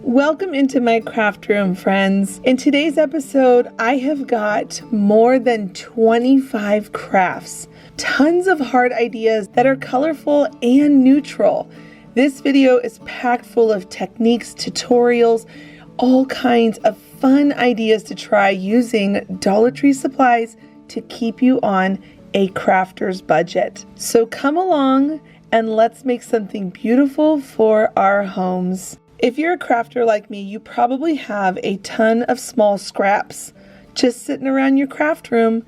Welcome into my craft room, friends. In today's episode, I have got more than 25 crafts, tons of heart ideas that are colorful and neutral. This video is packed full of techniques, tutorials, all kinds of fun ideas to try using Dollar Tree supplies to keep you on a crafter's budget. So come along and let's make something beautiful for our homes. If you're a crafter like me, you probably have a ton of small scraps just sitting around your craft room.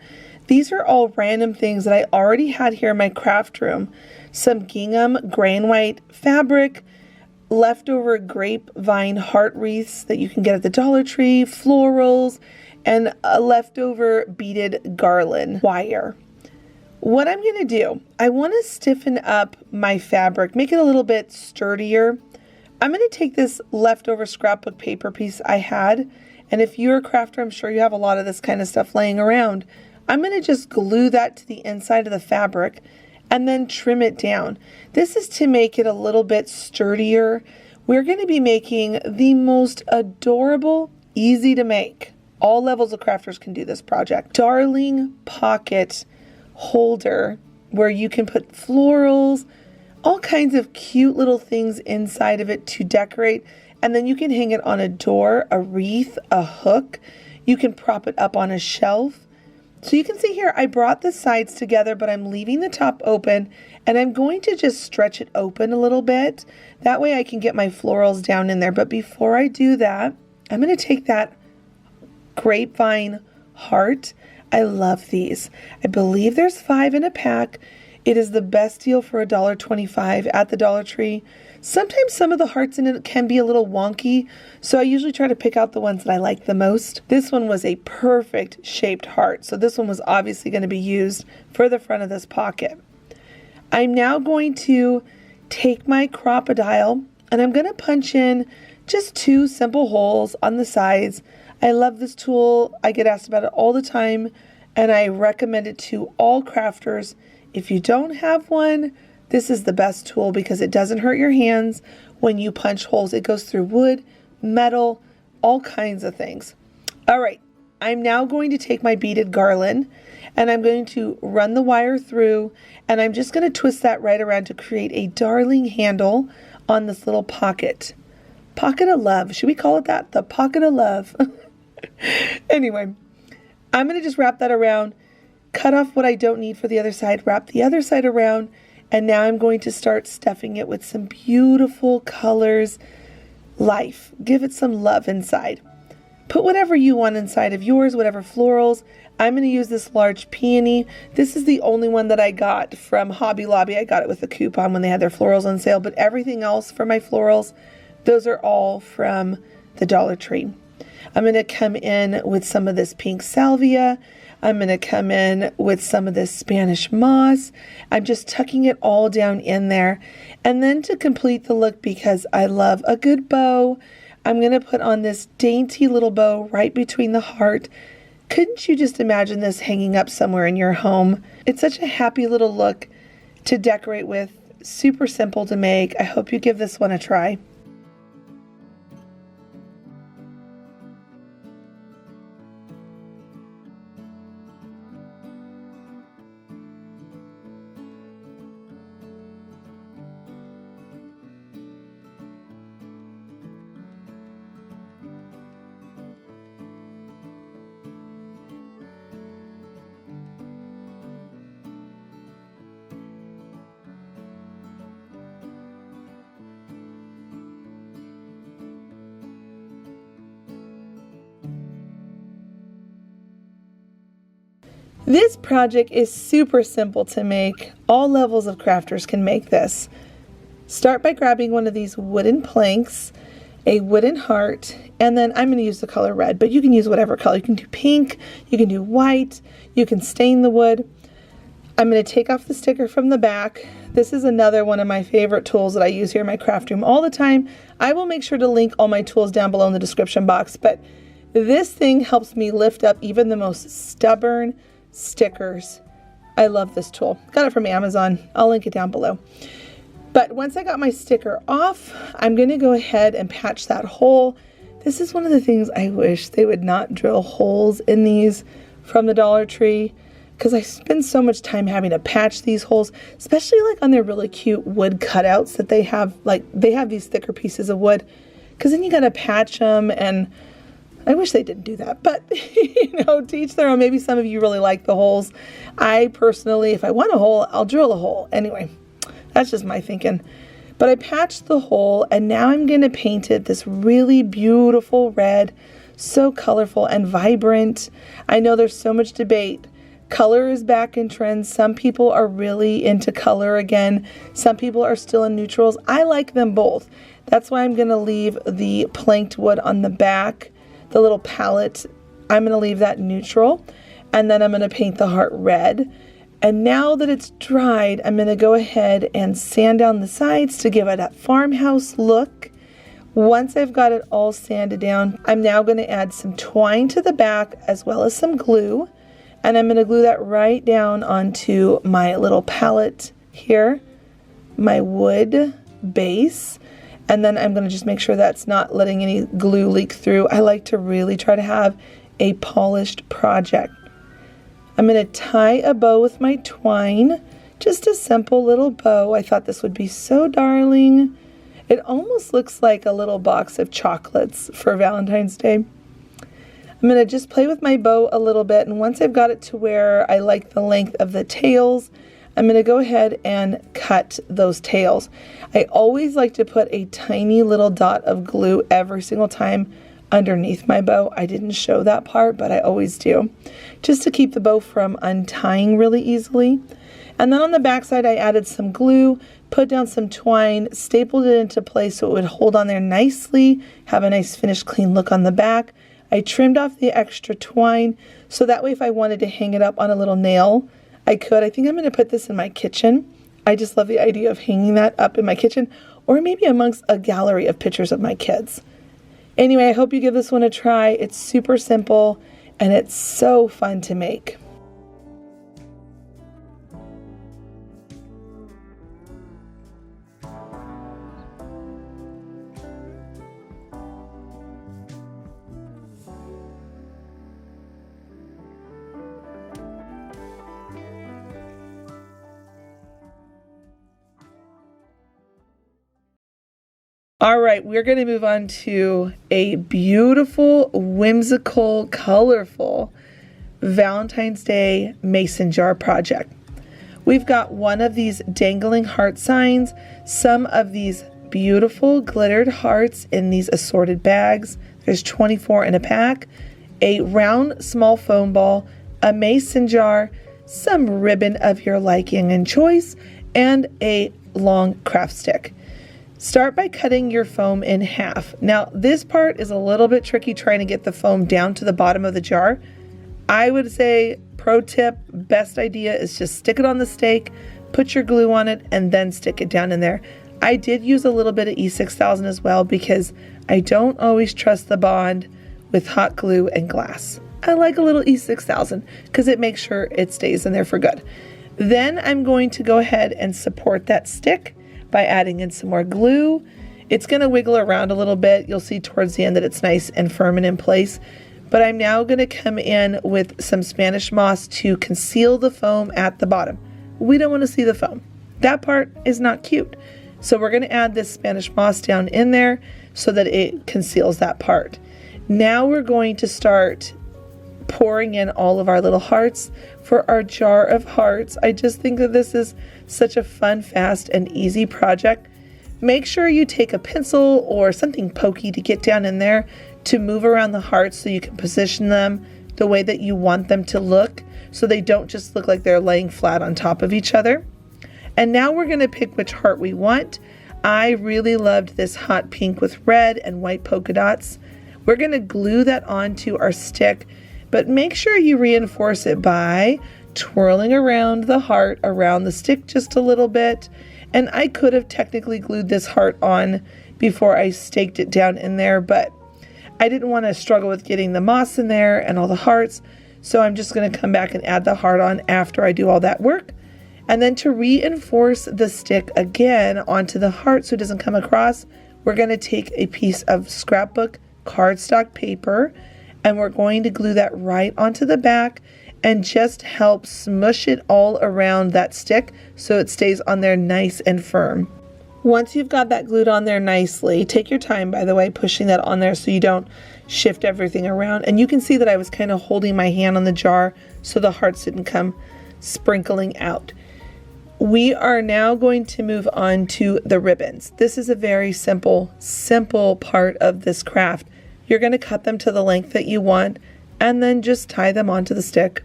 These are all random things that I already had here in my craft room. Some gingham grain white fabric, leftover grapevine heart wreaths that you can get at the Dollar Tree, florals, and a leftover beaded garland wire. What I'm going to do, I want to stiffen up my fabric, make it a little bit sturdier. I'm going to take this leftover scrapbook paper piece I had, and if you're a crafter, I'm sure you have a lot of this kind of stuff laying around. I'm going to just glue that to the inside of the fabric and then trim it down. This is to make it a little bit sturdier. We're going to be making the most adorable, easy to make. All levels of crafters can do this project. Darling pocket holder where you can put florals, all kinds of cute little things inside of it to decorate, and then you can hang it on a door, a wreath, a hook. You can prop it up on a shelf. So you can see here I brought the sides together, but I'm leaving the top open, and I'm going to just stretch it open a little bit. That way I can get my florals down in there. But before I do that, I'm going to take that grapevine heart. I love these. I believe there's 5 in a pack. It is the best deal for $1.25 at the Dollar Tree. Sometimes some of the hearts in it can be a little wonky, so I usually try to pick out the ones that I like the most. This one was a perfect shaped heart, so this one was obviously going to be used for the front of this pocket. I'm now going to take my Crop-A-Dile and I'm going to punch in just 2 simple holes on the sides. I love this tool. I get asked about it all the time, and I recommend it to all crafters. If you don't have one, this is the best tool because it doesn't hurt your hands when you punch holes. It goes through wood, metal, all kinds of things. All right, I'm now going to take my beaded garland and I'm going to run the wire through, and I'm just going to twist that right around to create a darling handle on this little pocket. Pocket of love. Should we call it that? The pocket of love. Anyway, I'm going to just wrap that around, cut off what I don't need for the other side, wrap the other side around, and now I'm going to start stuffing it with some beautiful colors, life. Give it some love inside. Put whatever you want inside of yours, whatever florals. I'm going to use this large peony. This is the only one that I got from Hobby Lobby. I got it with a coupon when they had their florals on sale, but everything else for my florals, those are all from the Dollar Tree. I'm going to come in with some of this pink salvia. I'm going to come in with some of this Spanish moss. I'm just tucking it all down in there. And then to complete the look, because I love a good bow, I'm going to put on this dainty little bow right between the heart. Couldn't you just imagine this hanging up somewhere in your home? It's such a happy little look to decorate with. Super simple to make. I hope you give this one a try. This project is super simple to make. All levels of crafters can make this. Start by grabbing one of these wooden planks, a wooden heart, and then I'm going to use the color red, but you can use whatever color. You can do pink, you can do white, you can stain the wood. I'm going to take off the sticker from the back. This is another one of my favorite tools that I use here in my craft room all the time. I will make sure to link all my tools down below in the description box, but this thing helps me lift up even the most stubborn stickers. I love this tool. Got it from Amazon. I'll link it down below. But once I got my sticker off, I'm going to go ahead and patch that hole. This is one of the things I wish they would not drill holes in these from the Dollar Tree, because I spend so much time having to patch these holes, especially like on their really cute wood cutouts that they have. Like, they have these thicker pieces of wood, because then you got to patch them, and I wish they didn't do that. But, you know, to each their own. Maybe some of you really like the holes. I personally, if I want a hole, I'll drill a hole. Anyway, that's just my thinking. But I patched the hole, and now I'm going to paint it this really beautiful red, so colorful and vibrant. I know there's so much debate. Color is back in trend. Some people are really into color again. Some people are still in neutrals. I like them both. That's why I'm going to leave the planked wood on the back, the little palette. I'm going to leave that neutral, and then I'm going to paint the heart red. And now that it's dried, I'm going to go ahead and sand down the sides to give it that farmhouse look. Once I've got it all sanded down, I'm now going to add some twine to the back as well as some glue. And I'm going to glue that right down onto my little palette here, my wood base. And then I'm going to just make sure that's not letting any glue leak through. I like to really try to have a polished project. I'm going to tie a bow with my twine, just a simple little bow. I thought this would be so darling. It almost looks like a little box of chocolates for Valentine's Day. I'm going to just play with my bow a little bit, and once I've got it to where I like the length of the tails, I'm going to go ahead and cut those tails. I always like to put a tiny little dot of glue every single time underneath my bow. I didn't show that part, but I always do, just to keep the bow from untying really easily. And then on the back side, I added some glue, put down some twine, stapled it into place so it would hold on there nicely, have a nice finished clean look on the back. I trimmed off the extra twine, so that way if I wanted to hang it up on a little nail, I could. I think I'm going to put this in my kitchen. I just love the idea of hanging that up in my kitchen, or maybe amongst a gallery of pictures of my kids. Anyway, I hope you give this one a try. It's super simple, and it's so fun to make. All right, we're going to move on to a beautiful, whimsical, colorful Valentine's Day mason jar project. We've got one of these dangling heart signs, some of these beautiful glittered hearts in these assorted bags. There's 24 in a pack, a round small foam ball, a mason jar, some ribbon of your liking and choice, and a long craft stick. Start by cutting your foam in half. Now, this part is a little bit tricky, trying to get the foam down to the bottom of the jar. I would say, pro tip, best idea is just stick it on the stake, put your glue on it, and then stick it down in there. I did use a little bit of E6000 as well, because I don't always trust the bond with hot glue and glass. I like a little E6000 because it makes sure it stays in there for good. Then I'm going to go ahead and support that stick by adding in some more glue. It's going to wiggle around a little bit. You'll see towards the end that it's nice and firm and in place. But I'm now going to come in with some Spanish moss to conceal the foam at the bottom. We don't want to see the foam. That part is not cute. So we're going to add this Spanish moss down in there so that it conceals that part. Now we're going to start pouring in all of our little hearts for our jar of hearts. I just think that this is such a fun, fast, and easy project. Make sure you take a pencil or something pokey to get down in there to move around the hearts so you can position them the way that you want them to look, so they don't just look like they're laying flat on top of each other. And now we're going to pick which heart we want. I really loved this hot pink with red and white polka dots. We're going to glue that onto our stick, but make sure you reinforce it by twirling around the heart around the stick just a little bit. And I could have technically glued this heart on before I staked it down in there, but I didn't want to struggle with getting the moss in there and all the hearts, so I'm just going to come back and add the heart on after I do all that work. And then to reinforce the stick again onto the heart so it doesn't come across, we're going to take a piece of scrapbook cardstock paper and we're going to glue that right onto the back and just help smush it all around that stick so it stays on there nice and firm. Once you've got that glued on there nicely, take your time, by the way, pushing that on there so you don't shift everything around. And you can see that I was kind of holding my hand on the jar so the hearts didn't come sprinkling out. We are now going to move on to the ribbons. This is a very simple part of this craft. You're going to cut them to the length that you want and then just tie them onto the stick.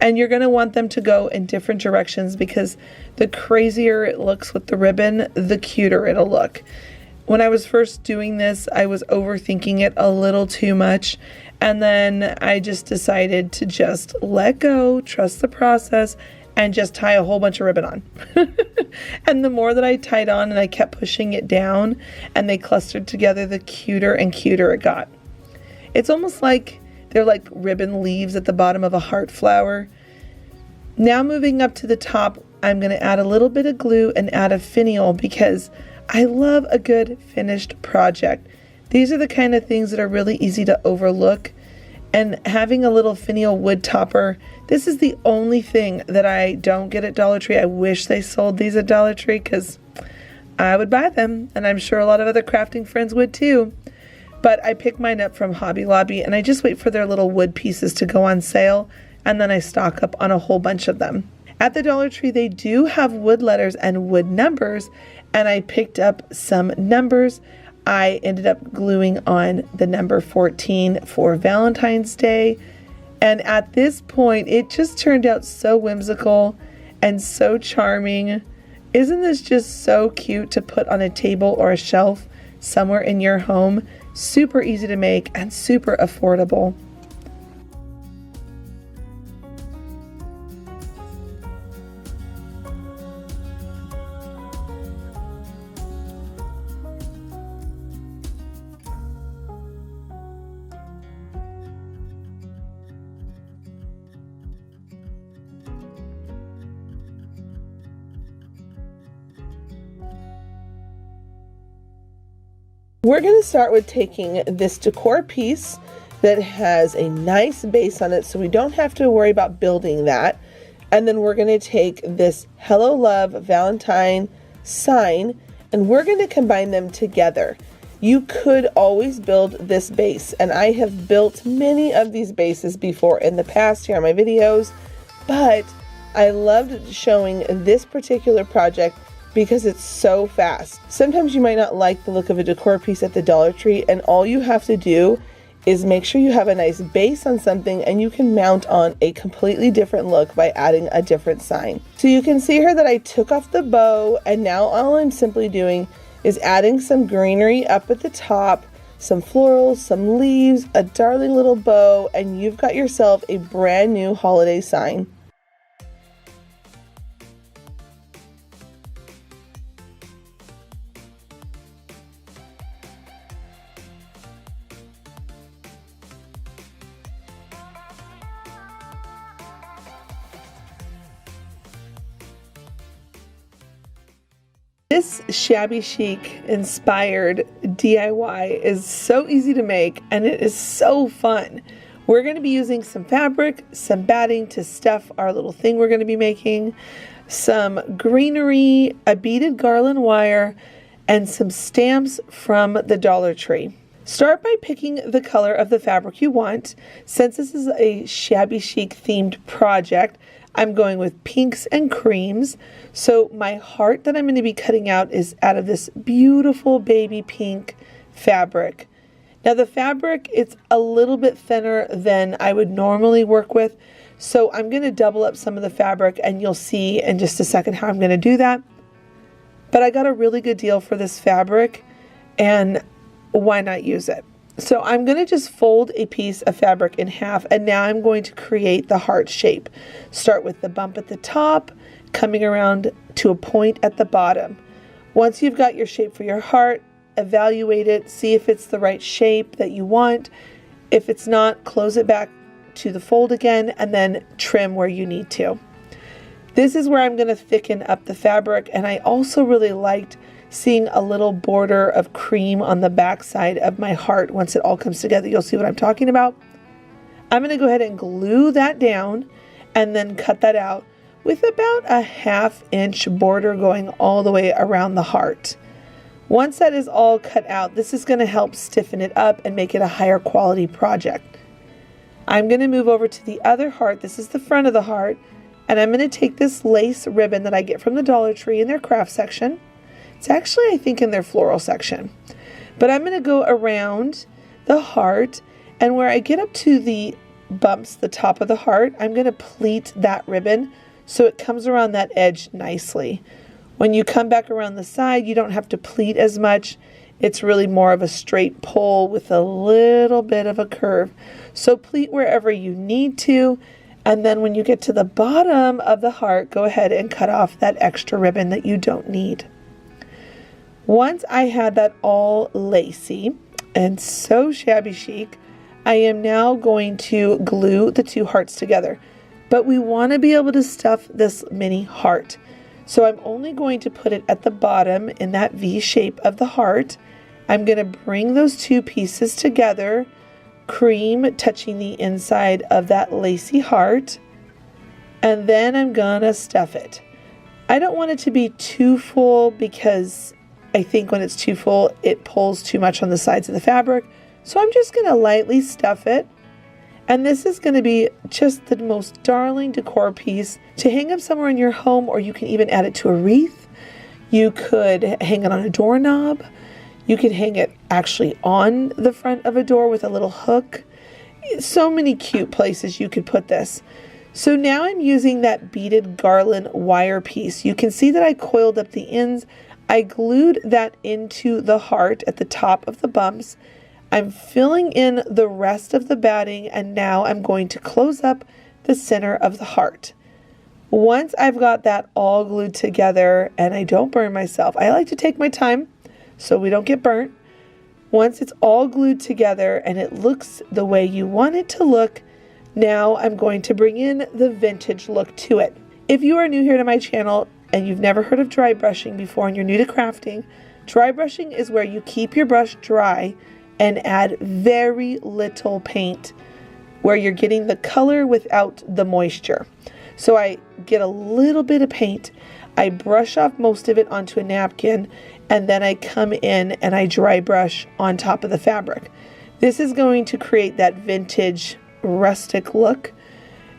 And you're going to want them to go in different directions because the crazier it looks with the ribbon, the cuter it'll look. When I was first doing this, I was overthinking it a little too much. And then I just decided to just let go, trust the process, and just tie a whole bunch of ribbon on. And the more that I tied on and I kept pushing it down and they clustered together, the cuter and cuter it got. It's almost like they're like ribbon leaves at the bottom of a heart flower. Now moving up to the top, I'm going to add a little bit of glue and add a finial because I love a good finished project. These are the kind of things that are really easy to overlook. And having a little finial wood topper, this is the only thing that I don't get at Dollar Tree. I wish they sold these at Dollar Tree because I would buy them. And I'm sure a lot of other crafting friends would too. But I pick mine up from Hobby Lobby and I just wait for their little wood pieces to go on sale and then I stock up on a whole bunch of them. At the Dollar Tree, they do have wood letters and wood numbers and I picked up some numbers. I ended up gluing on the number 14 for Valentine's Day. And at this point, it just turned out so whimsical and so charming. Isn't this just so cute to put on a table or a shelf somewhere in your home? Super easy to make and super affordable. We're going to start with taking this decor piece that has a nice base on it so we don't have to worry about building that. And then we're going to take this Hello Love Valentine sign and we're going to combine them together. You could always build this base and I have built many of these bases before in the past here on my videos, but I loved showing this particular project because it's so fast. Sometimes you might not like the look of a decor piece at the Dollar Tree and all you have to do is make sure you have a nice base on something and you can mount on a completely different look by adding a different sign. So you can see here that I took off the bow and now all I'm simply doing is adding some greenery up at the top, some florals, some leaves, a darling little bow, and you've got yourself a brand new holiday sign. This Shabby Chic inspired DIY is so easy to make and it is so fun. We're going to be using some fabric, some batting to stuff our little thing we're going to be making, some greenery, a beaded garland wire, and some stamps from the Dollar Tree. Start by picking the color of the fabric you want. Since this is a Shabby Chic themed project, I'm going with pinks and creams. So my heart that I'm going to be cutting out is out of this beautiful baby pink fabric. Now the fabric, it's a little bit thinner than I would normally work with. So I'm going to double up some of the fabric and you'll see in just a second how I'm going to do that. But I got a really good deal for this fabric and why not use it? So I'm going to just fold a piece of fabric in half and now I'm going to create the heart shape. Start with the bump at the top, coming around to a point at the bottom. Once you've got your shape for your heart, evaluate it, see if it's the right shape that you want. If it's not, close it back to the fold again and then trim where you need to. This is where I'm going to thicken up the fabric, and I also really liked seeing a little border of cream on the back side of my heart. Once it all comes together, you'll see what I'm talking about. I'm going to go ahead and glue that down and then cut that out with about a 1/2 inch border going all the way around the heart. Once that is all cut out, this is going to help stiffen it up and make it a higher quality project. I'm going to move over to the other heart. This is the front of the heart, and I'm going to take this lace ribbon that I get from the Dollar Tree in their craft section. It's actually, I think, in their floral section. But I'm going to go around the heart, and where I get up to the bumps, the top of the heart, I'm going to pleat that ribbon so it comes around that edge nicely. When you come back around the side, you don't have to pleat as much. It's really more of a straight pull with a little bit of a curve. So pleat wherever you need to, and then when you get to the bottom of the heart, go ahead and cut off that extra ribbon that you don't need. Once I had that all lacy and so shabby chic, I am now going to glue the two hearts together. But we want to be able to stuff this mini heart. So I'm only going to put it at the bottom in that V shape of the heart. I'm going to bring those two pieces together, cream touching the inside of that lacy heart, and then I'm going to stuff it. I don't want it to be too full because I think when it's too full, it pulls too much on the sides of the fabric. So I'm just going to lightly stuff it. And this is going to be just the most darling decor piece to hang up somewhere in your home, or you can even add it to a wreath. You could hang it on a doorknob. You could hang it actually on the front of a door with a little hook. So many cute places you could put this. So now I'm using that beaded garland wire piece. You can see that I coiled up the ends. I glued that into the heart at the top of the bumps. I'm filling in the rest of the batting, and now I'm going to close up the center of the heart. Once I've got that all glued together and I don't burn myself, I like to take my time so we don't get burnt. Once it's all glued together and it looks the way you want it to look, now I'm going to bring in the vintage look to it. If you are new here to my channel and you've never heard of dry brushing before and you're new to crafting, dry brushing is where you keep your brush dry and add very little paint, where you're getting the color without the moisture. So I get a little bit of paint, I brush off most of it onto a napkin, and then I come in and I dry brush on top of the fabric. This is going to create that vintage rustic look.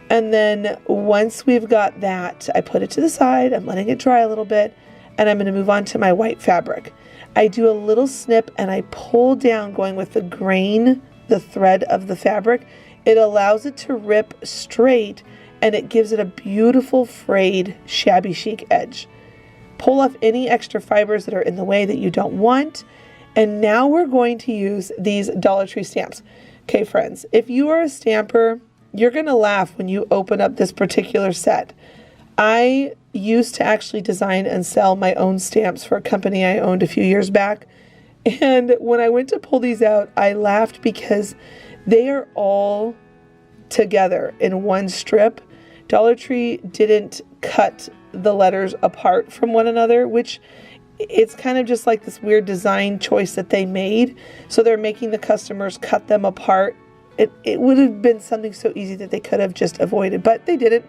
And then once we've got that, I put it to the side, I'm letting it dry a little bit, and I'm going to move on to my white fabric. I do a little snip and I pull down, going with the grain, the thread of the fabric. It allows it to rip straight and it gives it a beautiful frayed shabby chic edge. Pull off any extra fibers that are in the way that you don't want. And now we're going to use these Dollar Tree stamps. Okay, friends, if you are a stamper, you're going to laugh when you open up this particular set. I used to actually design and sell my own stamps for a company I owned a few years back. And when I went to pull these out, I laughed because they are all together in one strip. Dollar Tree didn't cut the letters apart from one another, which it's kind of just like this weird design choice that they made. So they're making the customers cut them apart. It would have been something so easy that they could have just avoided, but they didn't.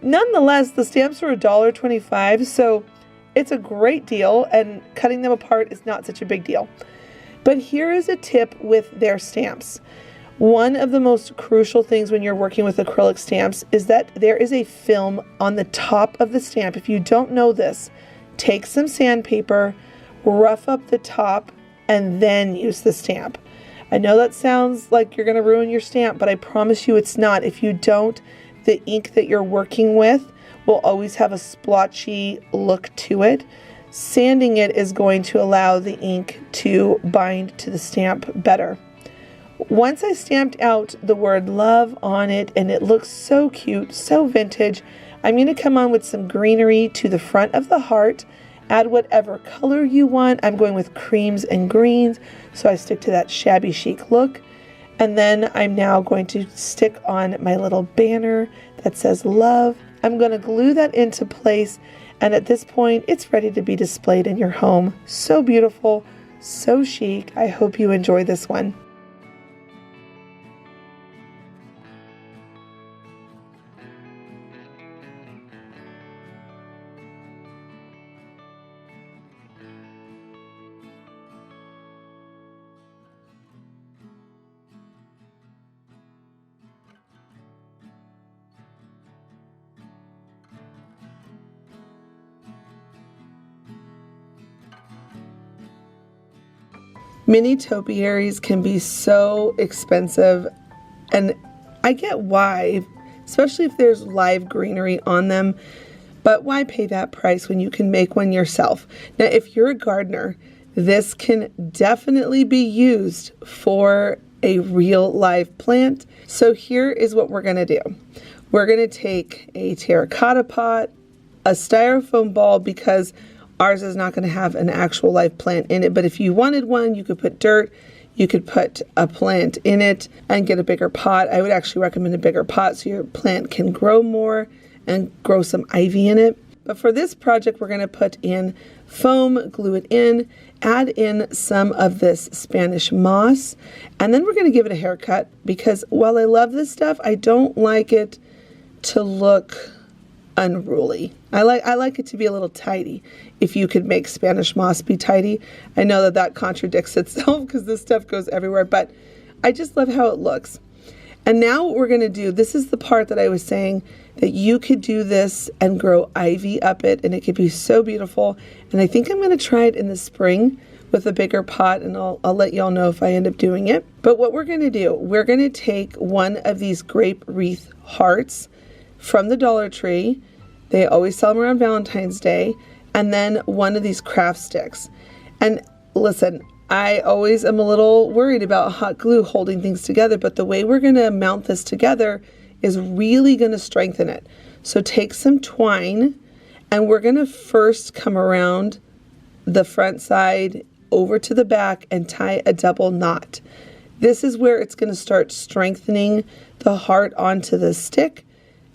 Nonetheless, the stamps are $1.25, so it's a great deal, and cutting them apart is not such a big deal. But here is a tip with their stamps. One of the most crucial things when you're working with acrylic stamps is that there is a film on the top of the stamp. If you don't know this, take some sandpaper, rough up the top, and then use the stamp. I know that sounds like you're going to ruin your stamp, but I promise you it's not. If you don't, the ink that you're working with will always have a splotchy look to it. Sanding it is going to allow the ink to bind to the stamp better. Once I stamped out the word love on it and it looks so cute, so vintage, I'm going to come on with some greenery to the front of the heart. Add whatever color you want. I'm going with creams and greens, so I stick to that shabby chic look. And then I'm now going to stick on my little banner that says love I'm going to glue that into place, and at this point it's ready to be displayed in your home. So beautiful, so chic. I hope you enjoy this one. Mini topiaries can be so expensive, and I get why, especially if there's live greenery on them, but why pay that price when you can make one yourself? Now, if you're a gardener, this can definitely be used for a real live plant. So here is what we're going to do. We're going to take a terracotta pot, a styrofoam ball, because ours is not going to have an actual live plant in it, but if you wanted one, you could put dirt, you could put a plant in it and get a bigger pot. I would actually recommend a bigger pot so your plant can grow more and grow some ivy in it. But for this project, we're going to put in foam, glue it in, add in some of this Spanish moss, and then we're going to give it a haircut, because while I love this stuff, I don't like it to look unruly. I like it to be a little tidy. If you could make Spanish moss be tidy. I know that that contradicts itself because this stuff goes everywhere, but I just love how it looks. And now what we're going to do, this is the part that I was saying that you could do this and grow ivy up it, and it could be so beautiful. And I think I'm going to try it in the spring with a bigger pot, and I'll let y'all know if I end up doing it. But what we're going to do, we're going to take one of these grape wreath hearts from the Dollar Tree. They always sell them around Valentine's Day. And then one of these craft sticks. And listen, I always am a little worried about hot glue holding things together, but the way we're going to mount this together is really going to strengthen it. So take some twine, and we're going to first come around the front side over to the back and tie a double knot. This is where it's going to start strengthening the heart onto the stick.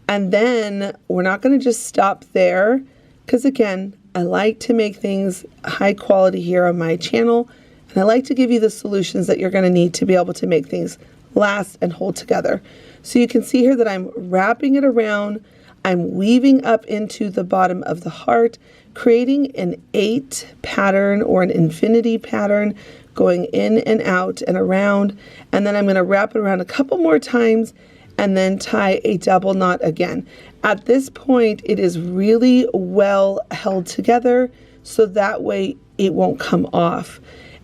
And then we're not going to just stop there, because again, I like to make things high quality here on my channel, and I like to give you the solutions that you're going to need to be able to make things last and hold together. So you can see here that I'm wrapping it around, I'm weaving up into the bottom of the heart, creating an 8 pattern or an infinity pattern, going in and out and around, and then I'm going to wrap it around a couple more times and then tie a double knot again. At this point, it is really well held together, so that way it won't come off.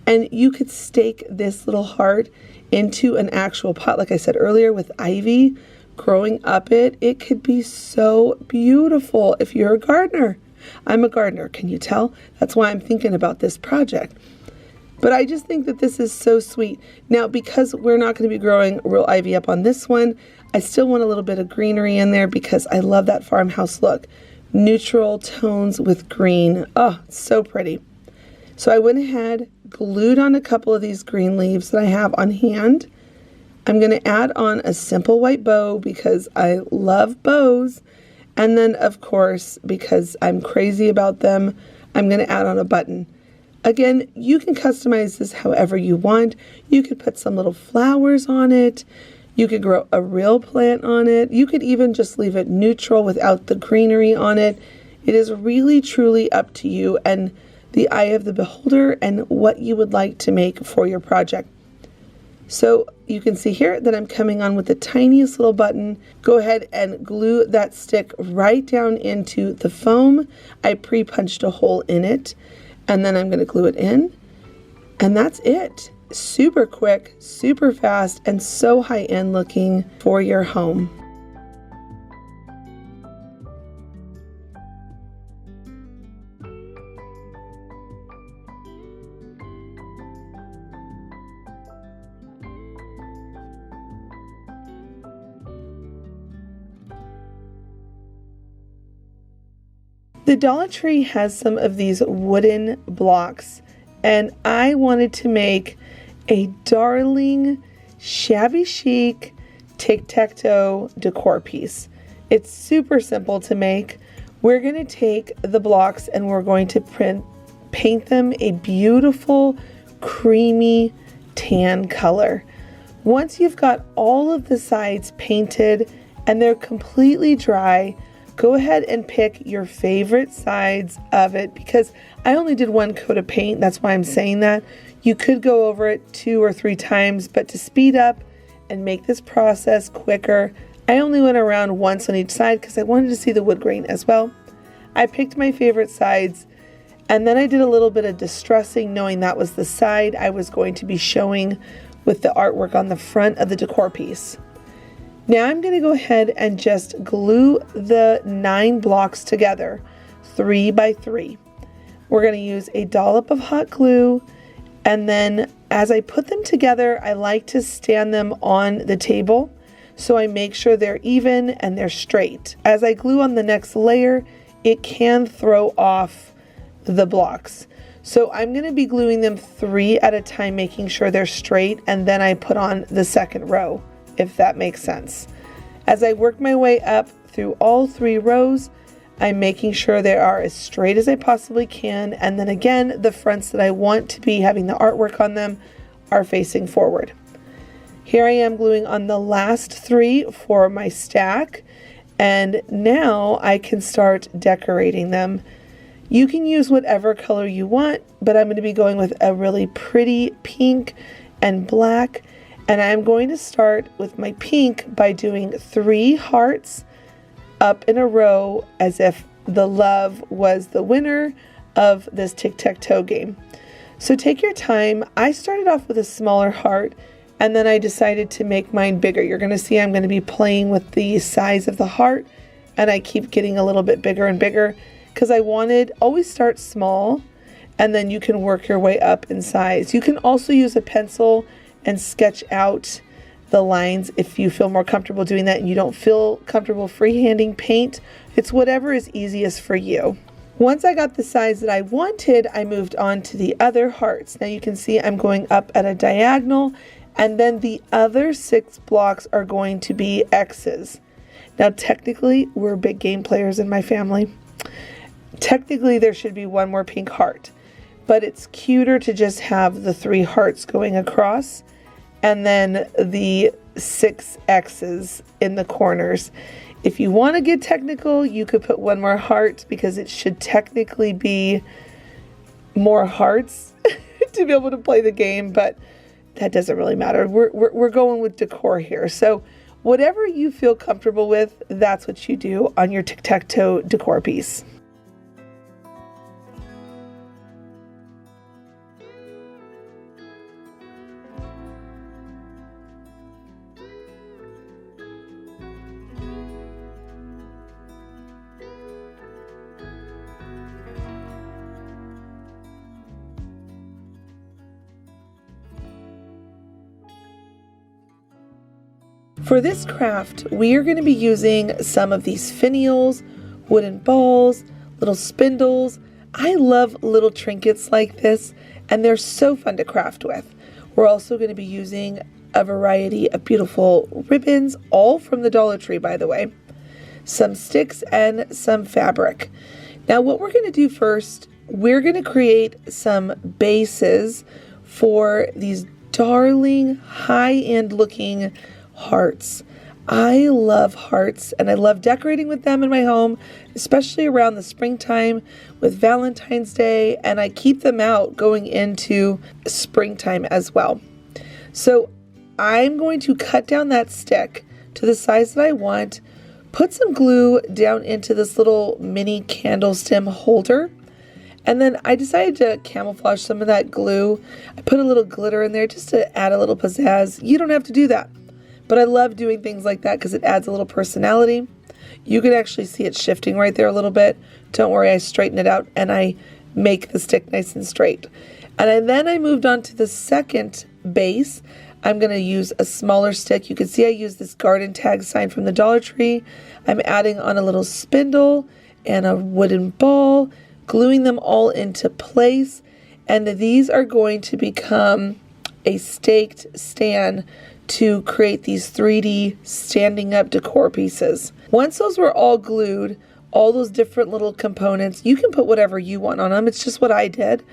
And you could stake this little heart into an actual pot, like I said earlier, with ivy growing up it. It could be so beautiful if you're a gardener. I'm a gardener, can you tell? That's why I'm thinking about this project. But I just think that this is so sweet. Now, because we're not going to be growing real ivy up on this one, I still want a little bit of greenery in there because I love that farmhouse look. Neutral tones with green. Oh, it's so pretty. So I went ahead, glued on a couple of these green leaves that I have on hand. I'm going to add on a simple white bow because I love bows. And then, of course, because I'm crazy about them, I'm going to add on a button. Again, you can customize this however you want. You could put some little flowers on it. You could grow a real plant on it. You could even just leave it neutral without the greenery on it. It is really, truly up to you and the eye of the beholder and what you would like to make for your project. So you can see here that I'm coming on with the tiniest little button. Go ahead and glue that stick right down into the foam. I pre-punched a hole in it, and then I'm going to glue it in, and that's it. Super quick, super fast, and so high-end looking for your home. The Dollar Tree has some of these wooden blocks, and I wanted to make a darling, shabby chic, tic-tac-toe decor piece. It's super simple to make. We're going to take the blocks and we're going to paint them a beautiful creamy tan color. Once you've got all of the sides painted and they're completely dry, go ahead and pick your favorite sides of it, because I only did one coat of paint. That's why I'm saying that. You could go over it 2 or 3 times, but to speed up and make this process quicker, I only went around once on each side because I wanted to see the wood grain as well. I picked my favorite sides, and then I did a little bit of distressing, knowing that was the side I was going to be showing with the artwork on the front of the decor piece. Now I'm going to go ahead and just glue the 9 blocks together, 3 by 3. We're going to use a dollop of hot glue, and then as I put them together, I like to stand them on the table so I make sure they're even and they're straight. As I glue on the next layer, it can throw off the blocks. So I'm going to be gluing them 3 at a time, making sure they're straight, and then I put on the second row, if that makes sense. As I work my way up through all 3 rows, I'm making sure they are as straight as I possibly can, and then again, the fronts that I want to be having the artwork on them are facing forward. Here I am gluing on the last 3 for my stack, and now I can start decorating them. You can use whatever color you want, but I'm going to be going with a really pretty pink and black, and I'm going to start with my pink by doing 3 hearts up in a row as if the love was the winner of this Tic Tac Toe game. So take your time. I started off with a smaller heart, and then I decided to make mine bigger. You're going to see I'm going to be playing with the size of the heart, and I keep getting a little bit bigger and bigger because I wanted, always start small and then you can work your way up in size. You can also use a pencil and sketch out the lines if you feel more comfortable doing that and you don't feel comfortable freehanding paint. It's whatever is easiest for you. Once I got the size that I wanted, I moved on to the other hearts. Now you can see I'm going up at a diagonal, and then the other 6 blocks are going to be X's. Now technically, we're big game players in my family. Technically, there should be 1 more pink heart, but it's cuter to just have the 3 hearts going across and then the 6 X's in the corners. If you want to get technical, you could put 1 more heart because it should technically be more hearts to be able to play the game, but that doesn't really matter. We're going with decor here. So whatever you feel comfortable with, that's what you do on your Tic Tac Toe decor piece. For this craft, we are going to be using some of these finials, wooden balls, little spindles. I love little trinkets like this, and they're so fun to craft with. We're also going to be using a variety of beautiful ribbons, all from the Dollar Tree, by the way, some sticks and some fabric. Now what we're going to do first, we're going to create some bases for these darling, high-end looking hearts. I love hearts and I love decorating with them in my home, especially around the springtime with Valentine's Day, and I keep them out going into springtime as well. So I'm going to cut down that stick to the size that I want, put some glue down into this little mini candle stem holder, and then I decided to camouflage some of that glue. I put a little glitter in there just to add a little pizzazz. You don't have to do that, but I love doing things like that because it adds a little personality. You can actually see it shifting right there a little bit. Don't worry, I straighten it out and I make the stick nice and straight. And then I moved on to the second base. I'm going to use a smaller stick. You can see I use this garden tag sign from the Dollar Tree. I'm adding on a little spindle and a wooden ball, gluing them all into place. And these are going to become a staked stand to create these 3D standing up decor pieces. Once those were all glued, all those different little components, you can put whatever you want on them. It's just what I did.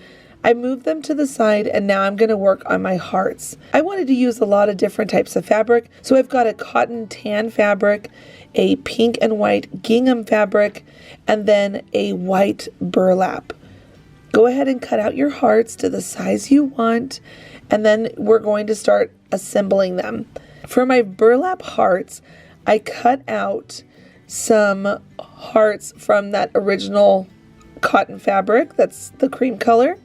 I moved them to the side, and now I'm going to work on my hearts. I wanted to use a lot of different types of fabric, so I've got a cotton tan fabric, a pink and white gingham fabric, and then a white burlap. Go ahead and cut out your hearts to the size you want, and then we're going to start assembling them. For my burlap hearts, I cut out some hearts from that original cotton fabric, that's the cream color.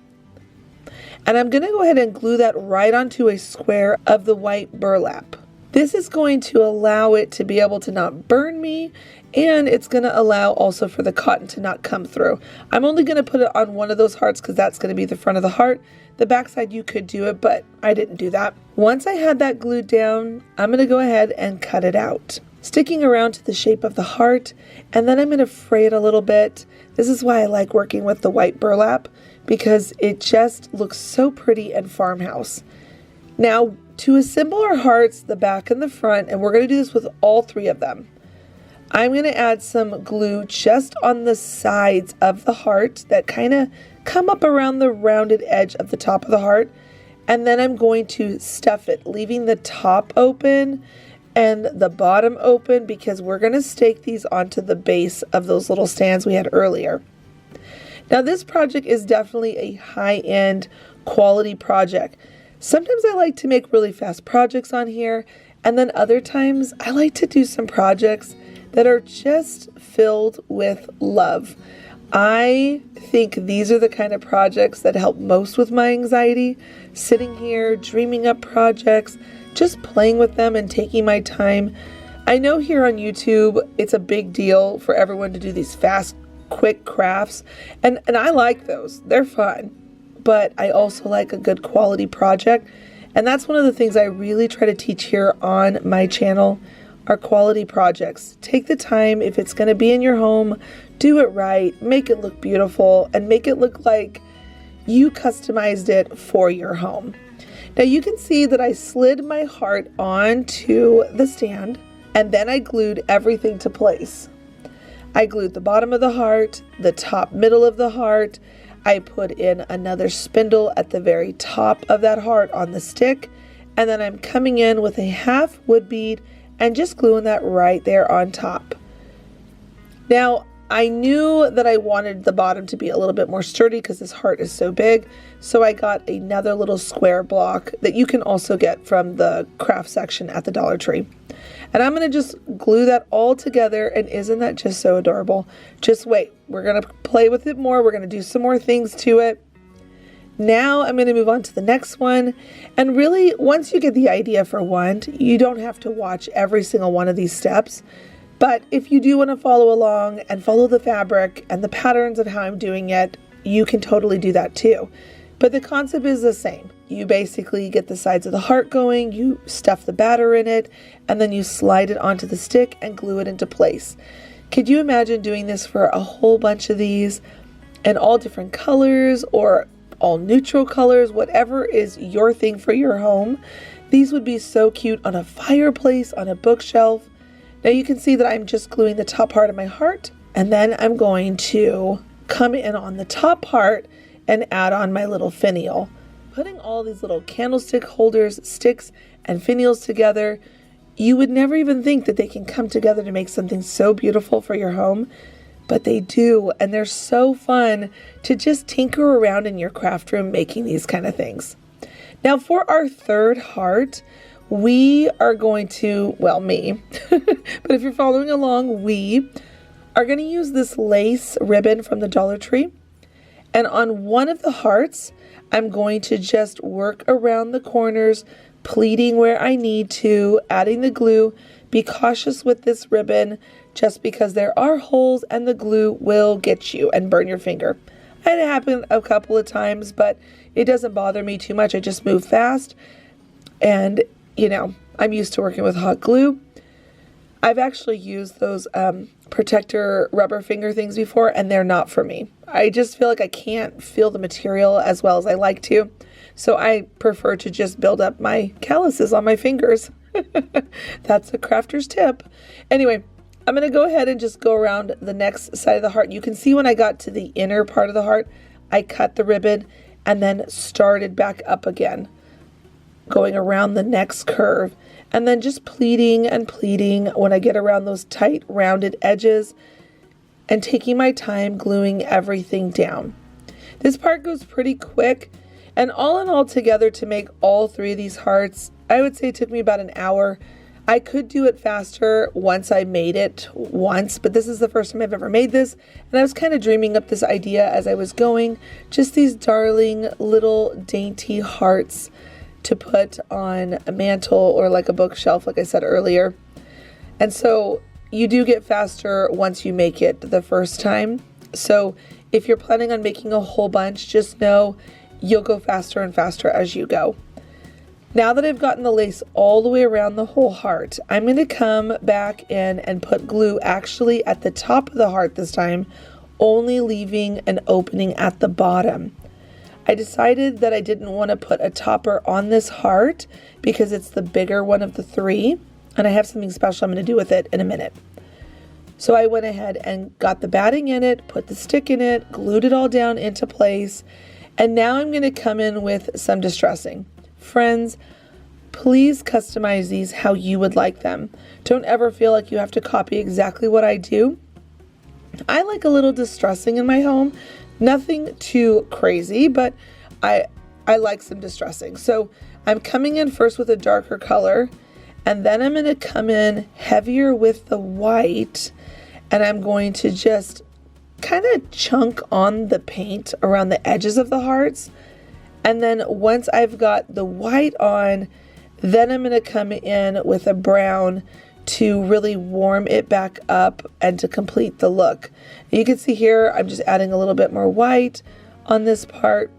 And I'm going to go ahead and glue that right onto a square of the white burlap. This is going to allow it to be able to not burn me, and it's going to allow also for the cotton to not come through. I'm only going to put it on one of those hearts because that's going to be the front of the heart. The backside you could do it, but I didn't do that. Once I had that glued down, I'm going to go ahead and cut it out, sticking around to the shape of the heart, and then I'm going to fray it a little bit. This is why I like working with the white burlap, because it just looks so pretty and farmhouse. Now, to assemble our hearts, the back and the front, and we're going to do this with all three of them, I'm going to add some glue just on the sides of the heart that kind of come up around the rounded edge of the top of the heart, and then I'm going to stuff it, leaving the top open and the bottom open, because we're going to stake these onto the base of those little stands we had earlier. Now, this project is definitely a high-end quality project. Sometimes I like to make really fast projects on here, and then other times I like to do some projects that are just filled with love. I think these are the kind of projects that help most with my anxiety. Sitting here, dreaming up projects, just playing with them and taking my time. I know here on YouTube, it's a big deal for everyone to do these fast, quick crafts, and I like those. They're fun. But I also like a good quality project, and that's one of the things I really try to teach here on my channel, are quality projects. Take the time. If it's going to be in your home, do it right, make it look beautiful, and make it look like you customized it for your home. Now you can see that I slid my heart onto the stand, and then I glued everything to place. I glued the bottom of the heart, the top middle of the heart. I put in another spindle at the very top of that heart on the stick, and then I'm coming in with a half wood bead and just gluing that right there on top. Now, I knew that I wanted the bottom to be a little bit more sturdy because this heart is so big, so I got another little square block that you can also get from the craft section at the Dollar Tree. And I'm going to just glue that all together, and isn't that just so adorable? Just wait, we're going to play with it more, we're going to do some more things to it. Now I'm going to move on to the next one, and really, once you get the idea for one, you don't have to watch every single one of these steps. But if you do want to follow along and follow the fabric and the patterns of how I'm doing it, you can totally do that too. But the concept is the same. You basically get the sides of the heart going, you stuff the batter in it, and then you slide it onto the stick and glue it into place. Could you imagine doing this for a whole bunch of these in all different colors or all neutral colors, whatever is your thing for your home? These would be so cute on a fireplace, on a bookshelf. Now you can see that I'm just gluing the top part of my heart, and then I'm going to come in on the top part and add on my little finial. Putting all these little candlestick holders, sticks, and finials together, you would never even think that they can come together to make something so beautiful for your home, but they do, and they're so fun to just tinker around in your craft room making these kind of things. Now for our third heart, we are going to, well, me, but if you're following along, we are going to use this lace ribbon from the Dollar Tree. And on one of the hearts, I'm going to just work around the corners, pleating where I need to, adding the glue. Be cautious with this ribbon just because there are holes and the glue will get you and burn your finger. I had it happen a couple of times, but it doesn't bother me too much. I just move fast, and you know, I'm used to working with hot glue. I've actually used those protector rubber finger things before, and they're not for me. I just feel like I can't feel the material as well as I like to. So I prefer to just build up my calluses on my fingers. That's a crafter's tip. Anyway, I'm going to go ahead and just go around the next side of the heart. You can see when I got to the inner part of the heart, I cut the ribbon and then started back up again, going around the next curve, and then just pleating and pleating when I get around those tight rounded edges and taking my time gluing everything down. This part goes pretty quick, and all in all together to make all three of these hearts, I would say it took me about an hour. I could do it faster once I made it once, but this is the first time I've ever made this, and I was kind of dreaming up this idea as I was going. Just these darling little dainty hearts to put on a mantle or like a bookshelf, like I said earlier. And so you do get faster once you make it the first time. So if you're planning on making a whole bunch, just know you'll go faster and faster as you go. Now that I've gotten the lace all the way around the whole heart, I'm going to come back in and put glue actually at the top of the heart this time, only leaving an opening at the bottom. I decided that I didn't want to put a topper on this heart because it's the bigger one of the three, and I have something special I'm going to do with it in a minute. So I went ahead and got the batting in it, put the stick in it, glued it all down into place, and now I'm going to come in with some distressing. Friends, please customize these how you would like them. Don't ever feel like you have to copy exactly what I do. I like a little distressing in my home. Nothing too crazy, but I like some distressing. So I'm coming in first with a darker color, and then I'm going to come in heavier with the white, and I'm going to just kind of chunk on the paint around the edges of the hearts. And then once I've got the white on, then I'm going to come in with a brown to really warm it back up and to complete the look. You can see here, I'm just adding a little bit more white on this part,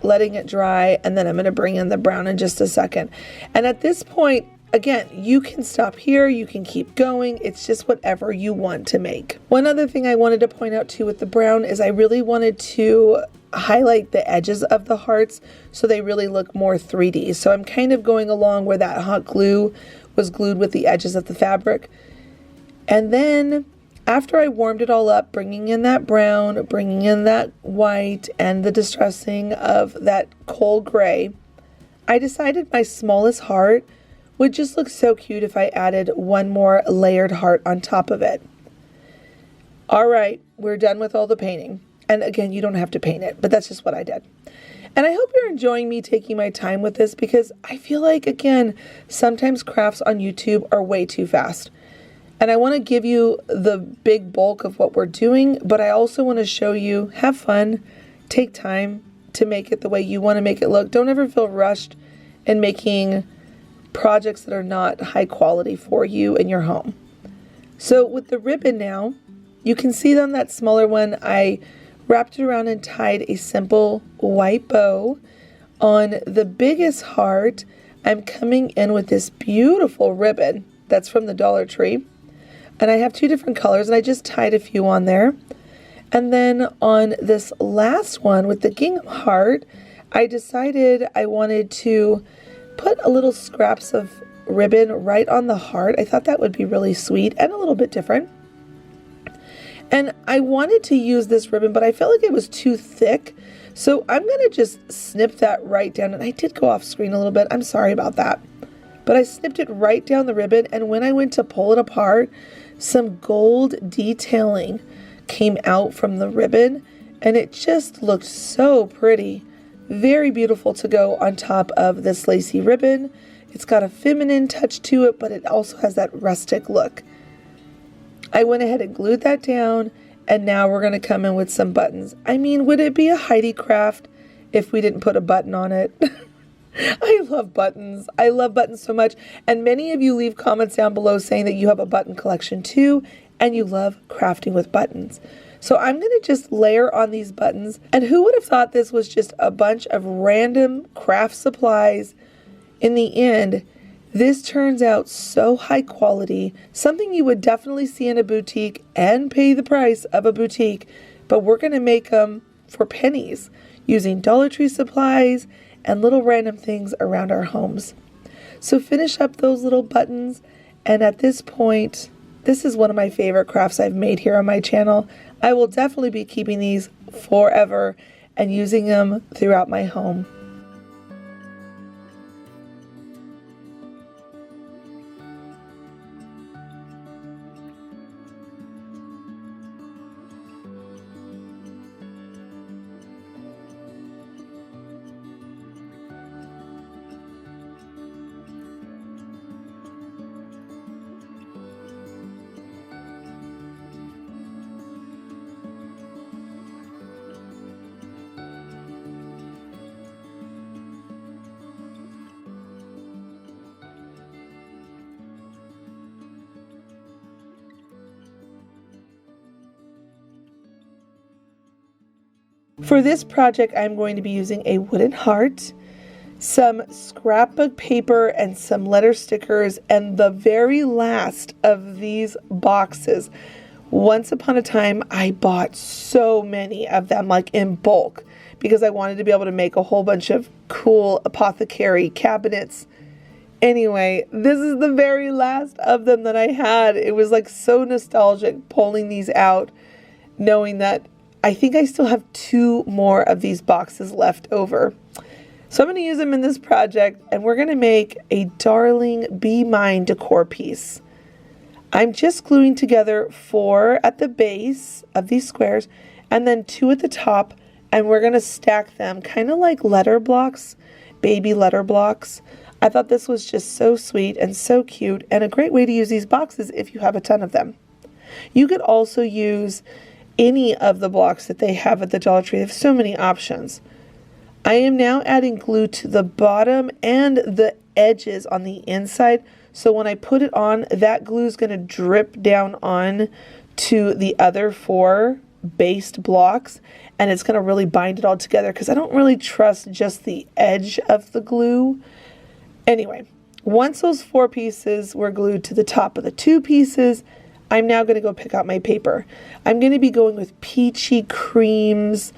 letting it dry, and then I'm going to bring in the brown in just a second. And at this point, again, you can stop here, you can keep going, it's just whatever you want to make. One other thing I wanted to point out too with the brown is I really wanted to highlight the edges of the hearts so they really look more 3D. So I'm kind of going along where that hot glue was glued with the edges of the fabric. And then after I warmed it all up, bringing in that brown, bringing in that white, and the distressing of that coal gray, I decided my smallest heart would just look so cute if I added one more layered heart on top of it. All right, we're done with all the painting. And again, you don't have to paint it, but that's just what I did. And I hope you're enjoying me taking my time with this because I feel like, again, sometimes crafts on YouTube are way too fast. And I want to give you the big bulk of what we're doing, but I also want to show you, have fun, take time to make it the way you want to make it look. Don't ever feel rushed in making projects that are not high quality for you in your home. So with the ribbon now, you can see on that smaller one, I wrapped it around and tied a simple white bow. On the biggest heart, I'm coming in with this beautiful ribbon that's from the Dollar Tree. And I have two different colors, and I just tied a few on there. And then on this last one with the gingham heart, I decided I wanted to put a little scraps of ribbon right on the heart. I thought that would be really sweet and a little bit different. And I wanted to use this ribbon, but I felt like it was too thick. So I'm going to just snip that right down. And I did go off screen a little bit. I'm sorry about that. But I snipped it right down the ribbon. And when I went to pull it apart, some gold detailing came out from the ribbon. And it just looked so pretty. Very beautiful to go on top of this lacy ribbon. It's got a feminine touch to it, but it also has that rustic look. I went ahead and glued that down, and now we're going to come in with some buttons. I mean, would it be a Heidi craft if we didn't put a button on it? I love buttons. I love buttons so much. And many of you leave comments down below saying that you have a button collection too, and you love crafting with buttons. So I'm going to just layer on these buttons. And who would have thought this was just a bunch of random craft supplies? In the end, this turns out so high quality, something you would definitely see in a boutique and pay the price of a boutique, but we're going to make them for pennies using Dollar Tree supplies and little random things around our homes. So finish up those little buttons, and at this point, this is one of my favorite crafts I've made here on my channel. I will definitely be keeping these forever and using them throughout my home. For this project, I'm going to be using a wooden heart, some scrapbook paper, and some letter stickers, and the very last of these boxes. Once upon a time, I bought so many of them, like in bulk, because I wanted to be able to make a whole bunch of cool apothecary cabinets. Anyway, this is the very last of them that I had. It was like so nostalgic pulling these out, knowing that I think I still have 2 more of these boxes left over. So I'm going to use them in this project, and we're going to make a darling Be Mine Decor piece. I'm just gluing together 4 at the base of these squares and then 2 at the top, and we're going to stack them kind of like letter blocks, baby letter blocks. I thought this was just so sweet and so cute, and a great way to use these boxes if you have a ton of them. You could also use any of the blocks that they have at the Dollar Tree. They have so many options. I am now adding glue to the bottom and the edges on the inside, so when I put it on, that glue is going to drip down on to the other 4 based blocks, and it's going to really bind it all together, because I don't really trust just the edge of the glue. Anyway, once those 4 pieces were glued to the top of the 2 pieces, I'm now going to go pick out my paper. I'm going to be going with peachy creams,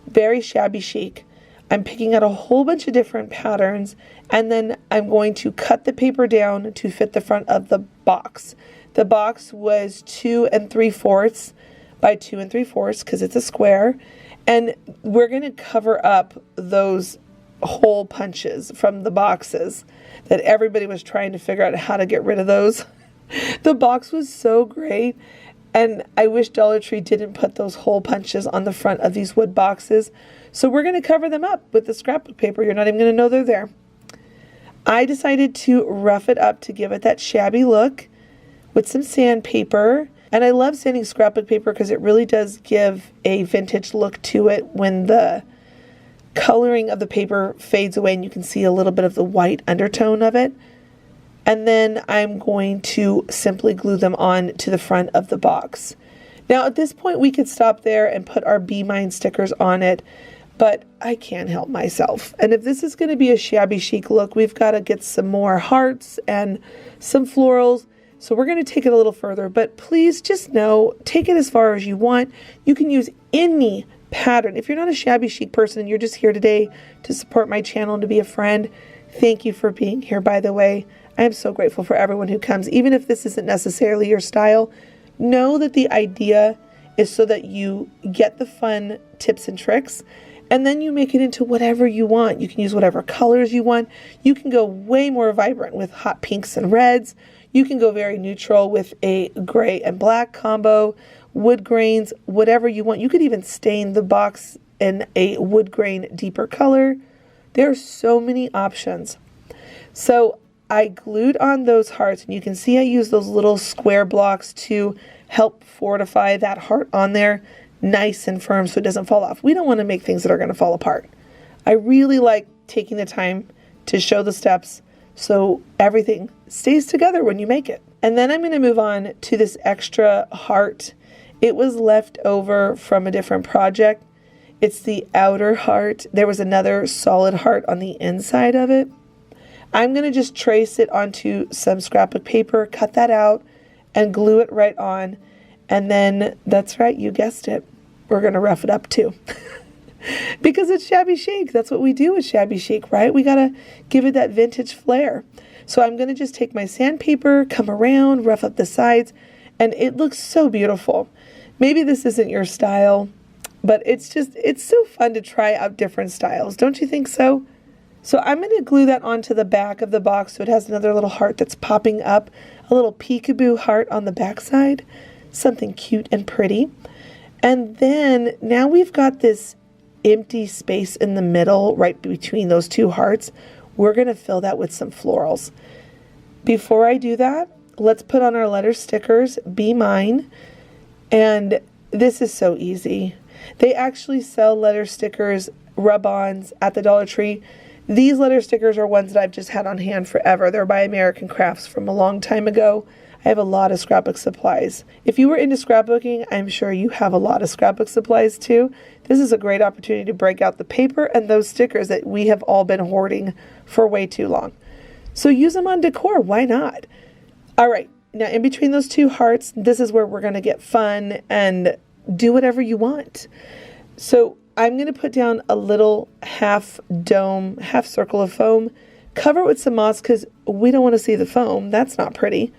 very shabby chic. I'm picking out a whole bunch of different patterns, and then I'm going to cut the paper down to fit the front of the box. The box was 2 3/4 by 2 3/4 because it's a square, and we're going to cover up those hole punches from the boxes that everybody was trying to figure out how to get rid of those. The box was so great, and I wish Dollar Tree didn't put those hole punches on the front of these wood boxes. So we're going to cover them up with the scrapbook paper. You're not even going to know they're there. I decided to rough it up to give it that shabby look with some sandpaper. And I love sanding scrapbook paper because it really does give a vintage look to it when the coloring of the paper fades away and you can see a little bit of the white undertone of it. And then I'm going to simply glue them on to the front of the box. Now at this point we could stop there and put our Be Mine stickers on it, but I can't help myself. And if this is going to be a shabby chic look, we've got to get some more hearts and some florals. So we're going to take it a little further, but please just know, take it as far as you want. You can use any pattern. If you're not a shabby chic person and you're just here today to support my channel and to be a friend, thank you for being here, by the way. I am so grateful for everyone who comes. Even if this isn't necessarily your style, know that the idea is so that you get the fun tips and tricks, and then you make it into whatever you want. You can use whatever colors you want. You can go way more vibrant with hot pinks and reds. You can go very neutral with a gray and black combo, wood grains, whatever you want. You could even stain the box in a wood grain deeper color. There are so many options. So I glued on those hearts, and you can see I used those little square blocks to help fortify that heart on there nice and firm so it doesn't fall off. We don't want to make things that are going to fall apart. I really like taking the time to show the steps so everything stays together when you make it. And then I'm going to move on to this extra heart. It was left over from a different project. It's the outer heart. There was another solid heart on the inside of it. I'm going to just trace it onto some scrapbook paper, cut that out, and glue it right on. And then, that's right, you guessed it, we're going to rough it up too. because it's Shabby Chic. That's what we do with Shabby Chic, right? We gotta give it that vintage flair. So I'm gonna just take my sandpaper, come around, rough up the sides, and it looks so beautiful. Maybe this isn't your style, but it's so fun to try out different styles. Don't you think so? So I'm going to glue that onto the back of the box so it has another little heart that's popping up, a little peekaboo heart on the back side, something cute and pretty. And then now we've got this empty space in the middle right between those two hearts. We're going to fill that with some florals. Before I do that, let's put on our letter stickers, Be Mine. And this is so easy. They actually sell letter stickers, rub-ons at the Dollar Tree. These letter stickers are ones that I've just had on hand forever. They're by American Crafts from a long time ago. I have a lot of scrapbook supplies. If you were into scrapbooking, I'm sure you have a lot of scrapbook supplies too. This is a great opportunity to break out the paper and those stickers that we have all been hoarding for way too long. So use them on decor, why not? All right, now in between those two hearts, this is where we're gonna get fun and do whatever you want. So I'm going to put down a little half dome, half circle of foam, cover it with some moss because we don't want to see the foam. That's not pretty.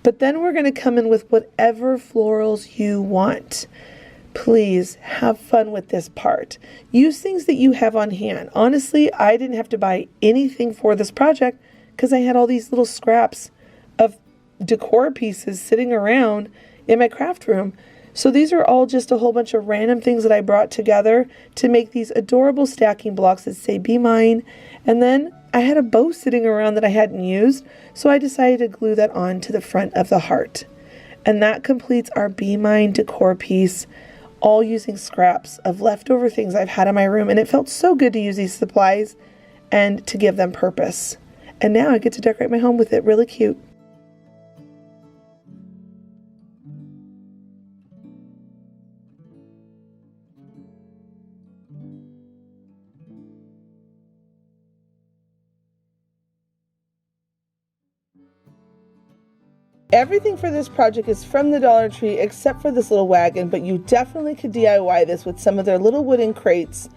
But then we're going to come in with whatever florals you want. Please have fun with this part. Use things that you have on hand. Honestly, I didn't have to buy anything for this project because I had all these little scraps of decor pieces sitting around in my craft room. So these are all just a whole bunch of random things that I brought together to make these adorable stacking blocks that say Be Mine. And then I had a bow sitting around that I hadn't used, so I decided to glue that on to the front of the heart. And that completes our Be Mine decor piece, all using scraps of leftover things I've had in my room. And it felt so good to use these supplies and to give them purpose. And now I get to decorate my home with it. Really cute. Everything for this project is from the Dollar Tree except for this little wagon, but you definitely could DIY this with some of their little wooden crates.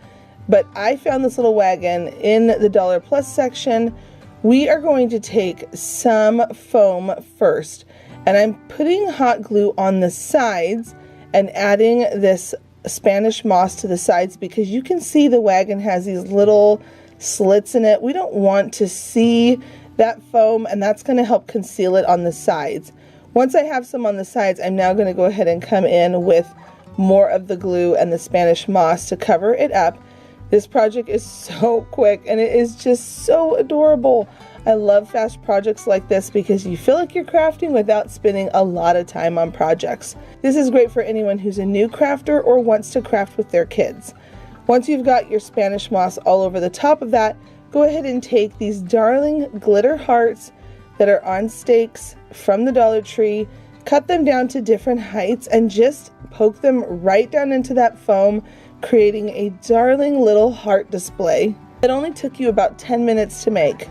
But I found this little wagon in the Dollar Plus section. We are going to take some foam first, and I'm putting hot glue on the sides and adding this Spanish moss to the sides because you can see the wagon has these little slits in it. We don't want to see that foam, and that's going to help conceal it on the sides. Once I have some on the sides, I'm now going to go ahead and come in with more of the glue and the Spanish moss to cover it up. This project is so quick and it is just so adorable. I love fast projects like this because you feel like you're crafting without spending a lot of time on projects. This is great for anyone who's a new crafter or wants to craft with their kids. Once you've got your Spanish moss all over the top of that, go ahead and take these darling glitter hearts that are on stakes from the Dollar Tree, cut them down to different heights, and just poke them right down into that foam, creating a darling little heart display. It only took you about 10 minutes to make.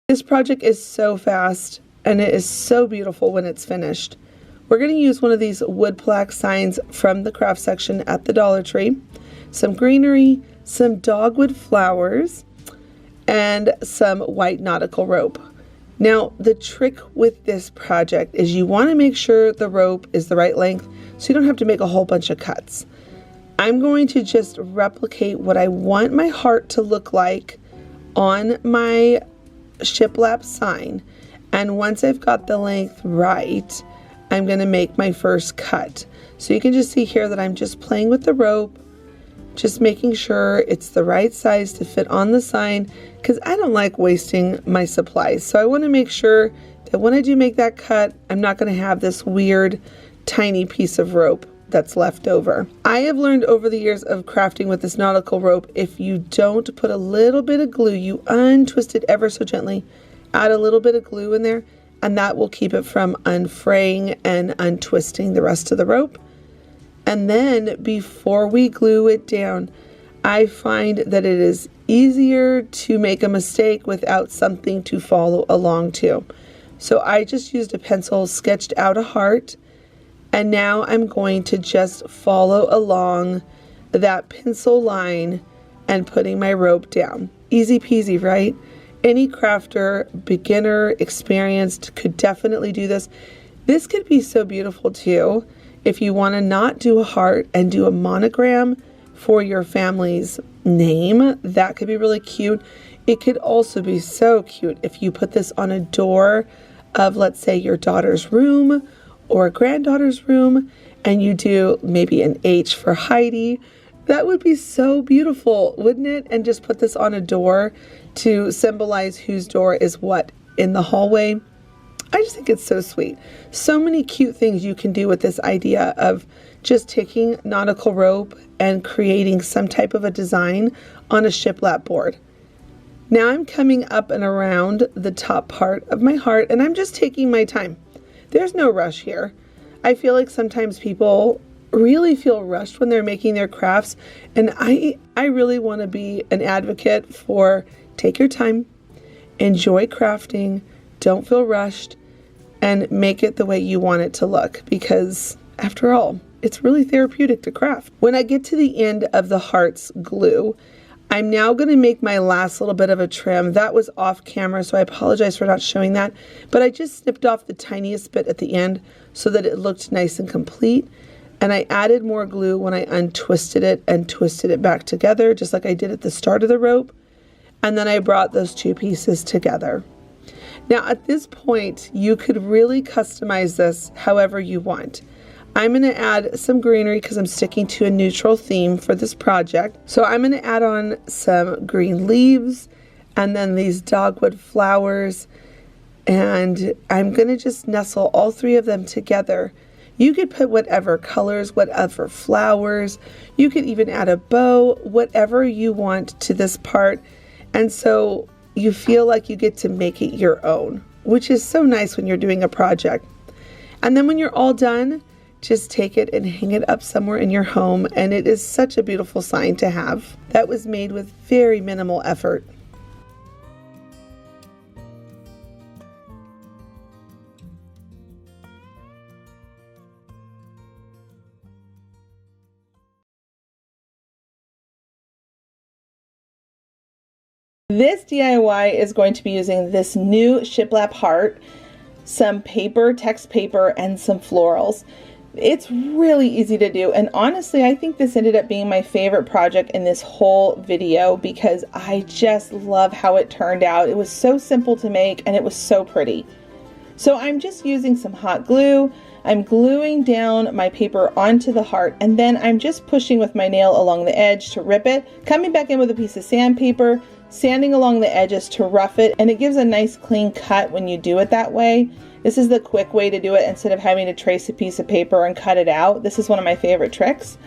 This project is so fast and it is so beautiful when it's finished. We're going to use one of these wood plaque signs from the craft section at the Dollar Tree, some greenery, some dogwood flowers, and some white nautical rope. Now, the trick with this project is you want to make sure the rope is the right length so you don't have to make a whole bunch of cuts. I'm going to just replicate what I want my heart to look like on my shiplap sign, and once I've got the length right, I'm going to make my first cut. So you can just see here that I'm just playing with the rope, just making sure it's the right size to fit on the sign, because I don't like wasting my supplies. So I want to make sure that when I do make that cut, I'm not going to have this weird tiny piece of rope that's left over. I have learned over the years of crafting with this nautical rope, if you don't put a little bit of glue, you untwist it ever so gently, add a little bit of glue in there, and that will keep it from unfraying and untwisting the rest of the rope. And then before we glue it down, I find that it is easier to make a mistake without something to follow along to. So I just used a pencil, sketched out a heart, and now I'm going to just follow along that pencil line and putting my rope down. Easy peasy, right? Any crafter, beginner, experienced, could definitely do this. This could be so beautiful too if you want to not do a heart and do a monogram for your family's name. That could be really cute. It could also be so cute if you put this on a door of, let's say, your daughter's room or granddaughter's room, and you do maybe an H for Heidi. That would be so beautiful, wouldn't it? And just put this on a door to symbolize whose door is what in the hallway. I just think it's so sweet. So many cute things you can do with this idea of just taking nautical rope and creating some type of a design on a shiplap board. Now I'm coming up and around the top part of my heart, and I'm just taking my time. There's no rush here. I feel like sometimes people really feel rushed when they're making their crafts, and I really want to be an advocate for take your time, enjoy crafting, don't feel rushed, and make it the way you want it to look, because after all, it's really therapeutic to craft. When I get to the end of the heart's glue, I'm now going to make my last little bit of a trim. That was off camera, so I apologize for not showing that, but I just snipped off the tiniest bit at the end so that it looked nice and complete. And I added more glue when I untwisted it and twisted it back together, just like I did at the start of the rope. And then I brought those two pieces together. Now at this point, you could really customize this however you want. I'm going to add some greenery because I'm sticking to a neutral theme for this project. So I'm going to add on some green leaves and then these dogwood flowers. And I'm going to just nestle all three of them together. You could put whatever colors, whatever flowers. You could even add a bow, whatever you want to this part. And so you feel like you get to make it your own, which is so nice when you're doing a project. And then when you're all done, just take it and hang it up somewhere in your home, and it is such a beautiful sign to have. That was made with very minimal effort. This DIY is going to be using this new shiplap heart, some paper, text paper, and some florals. It's really easy to do, and honestly I think this ended up being my favorite project in this whole video because I just love how it turned out. It was so simple to make and it was so pretty. So I'm just using some hot glue. I'm gluing down my paper onto the heart, and then I'm just pushing with my nail along the edge to rip it, coming back in with a piece of sandpaper, sanding along the edges to rough it, and it gives a nice clean cut when you do it that way. This is the quick way to do it instead of having to trace a piece of paper and cut it out. This is one of my favorite tricks.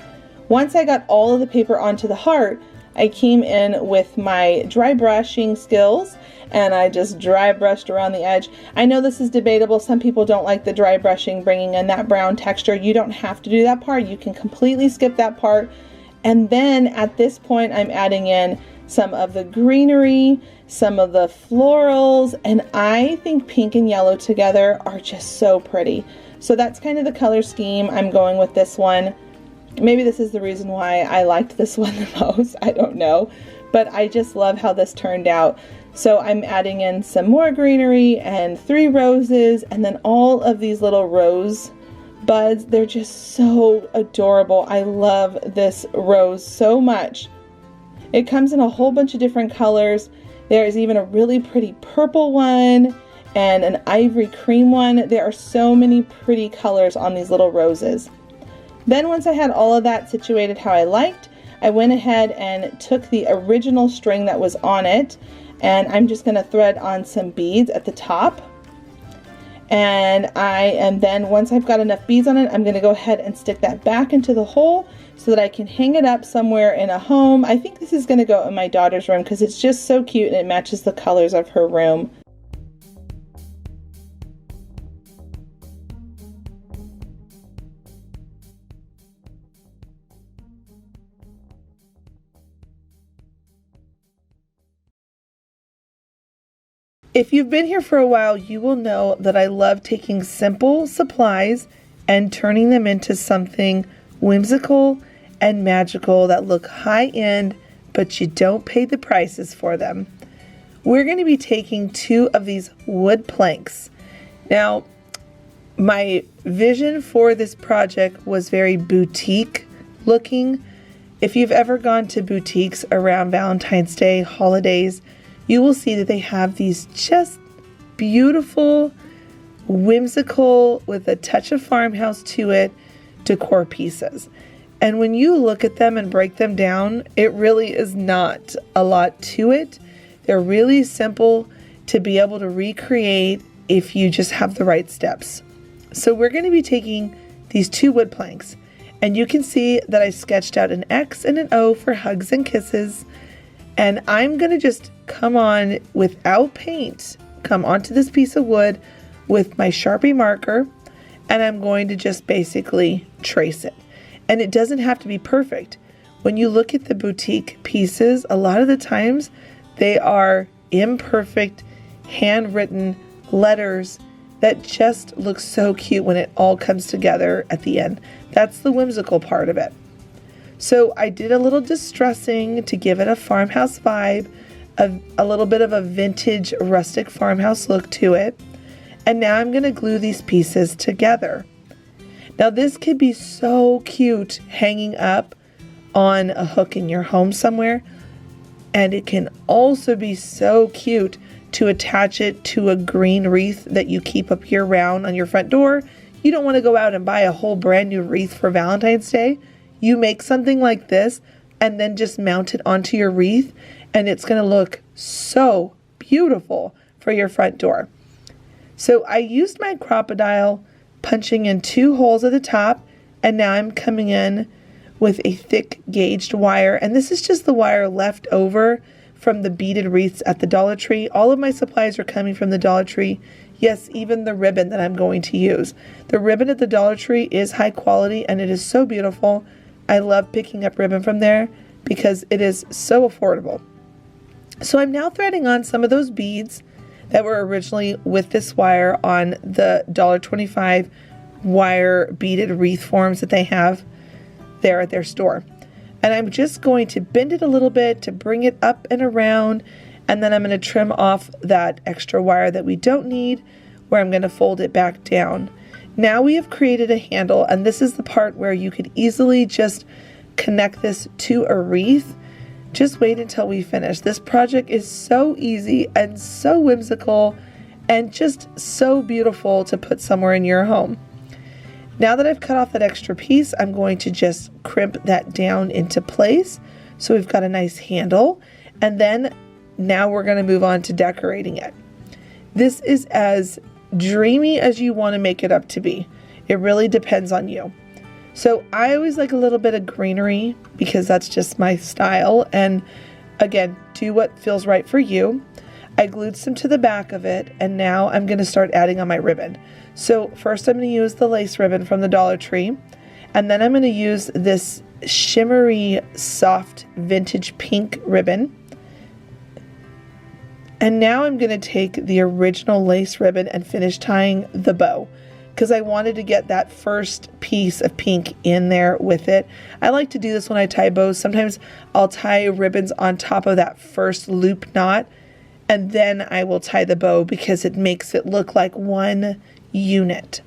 Once I got all of the paper onto the heart, I came in with my dry brushing skills and I just dry brushed around the edge. I know this is debatable. Some people don't like the dry brushing bringing in that brown texture. You don't have to do that part. You can completely skip that part. And then at this point, I'm adding in some of the greenery, some of the florals, and I think pink and yellow together are just so pretty. So that's kind of the color scheme I'm going with this one. Maybe this is the reason why I liked this one the most, I don't know, but I just love how this turned out. So I'm adding in some more greenery and 3 roses, and then all of these little rose buds. They're just so adorable. I love this rose so much. It comes in a whole bunch of different colors. There is even a really pretty purple one and an ivory cream one. There are so many pretty colors on these little roses. Then once I had all of that situated how I liked, I went ahead and took the original string that was on it, and I'm just going to thread on some beads at the top. And then once I've got enough beads on it, I'm going to go ahead and stick that back into the hole so that I can hang it up somewhere in a home. I think this is going to go in my daughter's room because it's just so cute and it matches the colors of her room. If you've been here for a while, you will know that I love taking simple supplies and turning them into something whimsical and magical that look high-end, but you don't pay the prices for them. We're going to be taking 2 of these wood planks. Now, my vision for this project was very boutique looking. If you've ever gone to boutiques around Valentine's Day, holidays, you will see that they have these just beautiful, whimsical, with a touch of farmhouse to it, decor pieces. And when you look at them and break them down, it really is not a lot to it. They're really simple to be able to recreate if you just have the right steps. So we're going to be taking these 2 wood planks, and you can see that I sketched out an X and an O for hugs and kisses. And I'm going to just come on without paint, come onto this piece of wood with my Sharpie marker, and I'm going to just basically trace it. And it doesn't have to be perfect. When you look at the boutique pieces, a lot of the times they are imperfect, handwritten letters that just look so cute when it all comes together at the end. That's the whimsical part of it. So I did a little distressing to give it a farmhouse vibe, a little bit of a vintage rustic farmhouse look to it. And now I'm going to glue these pieces together. Now this could be so cute hanging up on a hook in your home somewhere. And it can also be so cute to attach it to a green wreath that you keep up year round on your front door. You don't want to go out and buy a whole brand new wreath for Valentine's Day. You make something like this and then just mount it onto your wreath, and it's going to look so beautiful for your front door. So I used my crocodile, punching in 2 holes at the top, and now I'm coming in with a thick gauged wire, and this is just the wire left over from the beaded wreaths at the Dollar Tree. All of my supplies are coming from the Dollar Tree. Yes, even the ribbon that I'm going to use. The ribbon at the Dollar Tree is high quality, and it is so beautiful. I love picking up ribbon from there because it is so affordable. So I'm now threading on some of those beads that were originally with this wire on the $1.25 wire beaded wreath forms that they have there at their store. And I'm just going to bend it a little bit to bring it up and around, and then I'm going to trim off that extra wire that we don't need, where I'm going to fold it back down. Now we have created a handle, and this is the part where you could easily just connect this to a wreath. Just wait until we finish. This project is so easy and so whimsical and just so beautiful to put somewhere in your home. Now that I've cut off that extra piece, I'm going to just crimp that down into place so we've got a nice handle, and then now we're going to move on to decorating it. This is as dreamy as you want to make it up to be. It really depends on you. So I always like a little bit of greenery because that's just my style, and again, do what feels right for you. I glued some to the back of it, and now I'm going to start adding on my ribbon. So first I'm going to use the lace ribbon from the Dollar Tree, and then I'm going to use this shimmery soft vintage pink ribbon. And now I'm going to take the original lace ribbon and finish tying the bow, because I wanted to get that first piece of pink in there with it. I like to do this when I tie bows. Sometimes I'll tie ribbons on top of that first loop knot, and then I will tie the bow because it makes it look like one unit.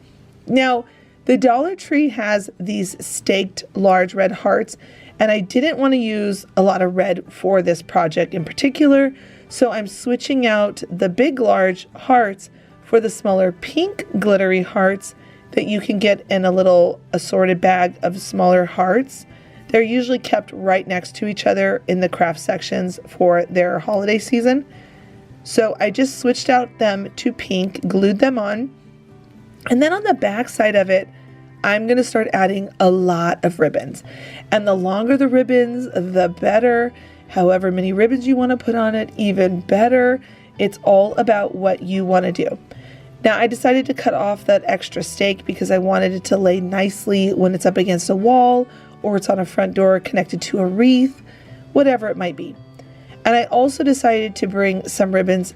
Now, the Dollar Tree has these staked large red hearts, and I didn't want to use a lot of red for this project in particular, so I'm switching out the big large hearts for the smaller pink glittery hearts that you can get in a little assorted bag of smaller hearts. They're usually kept right next to each other in the craft sections for their holiday season. So I just switched out them to pink, glued them on, and then on the back side of it, I'm going to start adding a lot of ribbons. And the longer the ribbons, the better. However many ribbons you want to put on it, even better. It's all about what you want to do. Now I decided to cut off that extra stake because I wanted it to lay nicely when it's up against a wall or it's on a front door connected to a wreath, whatever it might be. And I also decided to bring some ribbons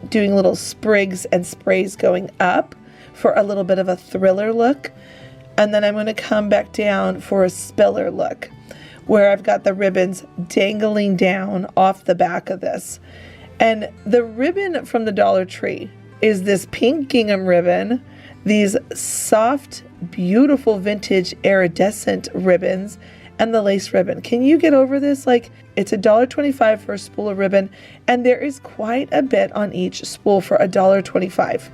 doing little sprigs and sprays going up for a little bit of a thriller look. And then I'm going to come back down for a spiller look, where I've got the ribbons dangling down off the back of this. And the ribbon from the Dollar Tree is this pink gingham ribbon, these soft, beautiful vintage iridescent ribbons, and the lace ribbon. Can you get over this? Like, it's $1.25 for a spool of ribbon, and there is quite a bit on each spool for $1.25.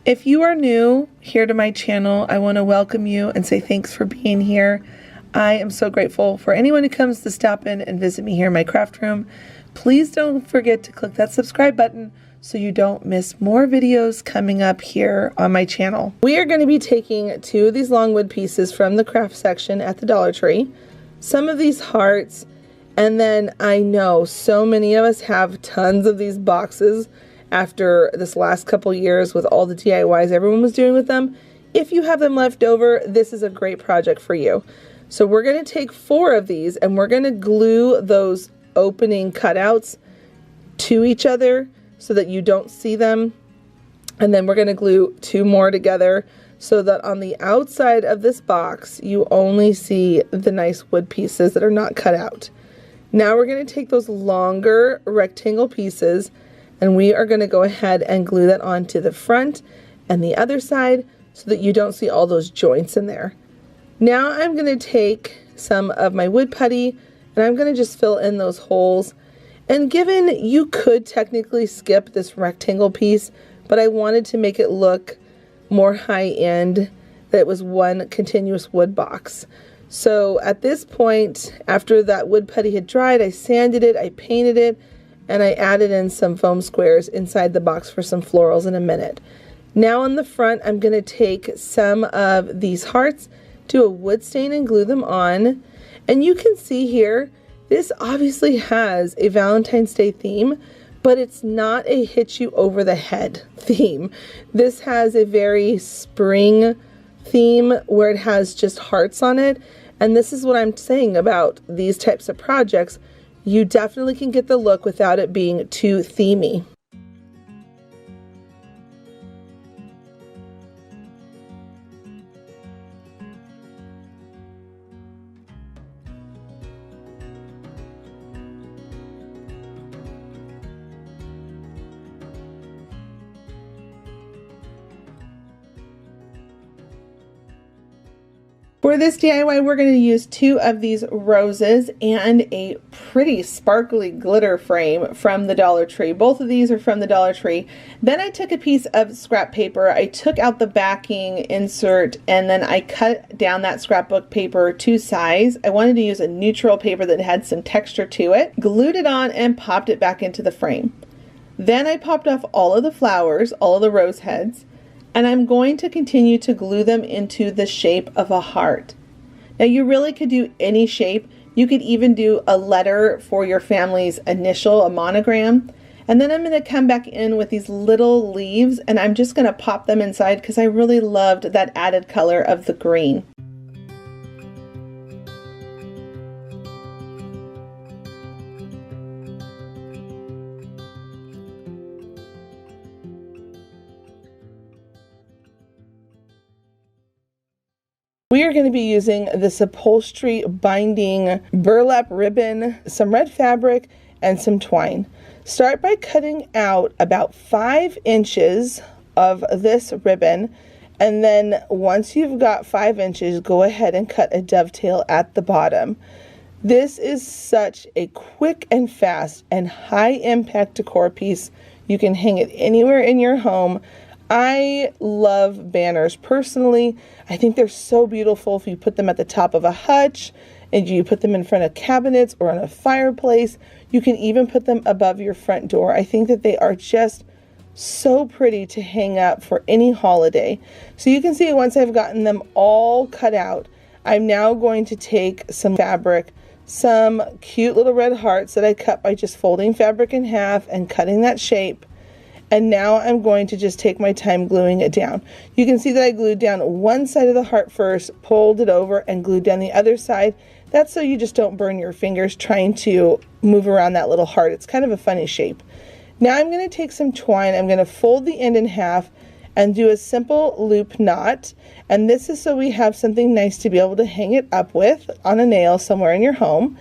If you are new here to my channel, I want to welcome you and say thanks for being here. I am so grateful for anyone who comes to stop in and visit me here in my craft room. Please don't forget to click that subscribe button so you don't miss more videos coming up here on my channel. We are going to be taking 2 of these longwood pieces from the craft section at the Dollar Tree, some of these hearts, and then I know so many of us have tons of these boxes after this last couple years with all the DIYs everyone was doing with them. If you have them left over, this is a great project for you. So we're going to take 4 of these and we're going to glue those opening cutouts to each other so that you don't see them. And then we're going to glue 2 more together so that on the outside of this box, you only see the nice wood pieces that are not cut out. Now we're going to take those longer rectangle pieces and we are going to go ahead and glue that onto the front and the other side so that you don't see all those joints in there. Now I'm going to take some of my wood putty and I'm going to just fill in those holes. And given you could technically skip this rectangle piece, but I wanted to make it look more high-end, that it was one continuous wood box. So at this point, after that wood putty had dried, I sanded it, I painted it, and I added in some foam squares inside the box for some florals in a minute. Now on the front, I'm going to take some of these hearts, do a wood stain and glue them on. And you can see here, this obviously has a Valentine's Day theme, but it's not a hit you over the head theme. This has a very spring theme where it has just hearts on it. And this is what I'm saying about these types of projects. You definitely can get the look without it being too themey. For this DIY, we're going to use 2 of these roses and a pretty sparkly glitter frame from the Dollar Tree. Both of these are from the Dollar Tree. Then I took a piece of scrap paper, I took out the backing insert, and then I cut down that scrapbook paper to size. I wanted to use a neutral paper that had some texture to it, glued it on, and popped it back into the frame. Then I popped off all of the flowers, all of the rose heads, and I'm going to continue to glue them into the shape of a heart. Now you really could do any shape. You could even do a letter for your family's initial, a monogram. And then I'm going to come back in with these little leaves and I'm just going to pop them inside because I really loved that added color of the green. We are going to be using this upholstery binding burlap ribbon, some red fabric, and some twine. Start by cutting out about 5 inches of this ribbon, and then once you've got 5 inches, go ahead and cut a dovetail at the bottom. This is such a quick and fast and high impact decor piece. You can hang it anywhere in your home. I love banners personally. I think they're so beautiful if you put them at the top of a hutch, and you put them in front of cabinets or on a fireplace. You can even put them above your front door. I think that they are just so pretty to hang up for any holiday. So you can see once I've gotten them all cut out, I'm now going to take some fabric, some cute little red hearts that I cut by just folding fabric in half and cutting that shape. And now I'm going to just take my time gluing it down. You can see that I glued down one side of the heart first, pulled it over, and glued down the other side. That's so you just don't burn your fingers trying to move around that little heart. It's kind of a funny shape. Now I'm going to take some twine. I'm going to fold the end in half and do a simple loop knot. And this is so we have something nice to be able to hang it up with on a nail somewhere in your home.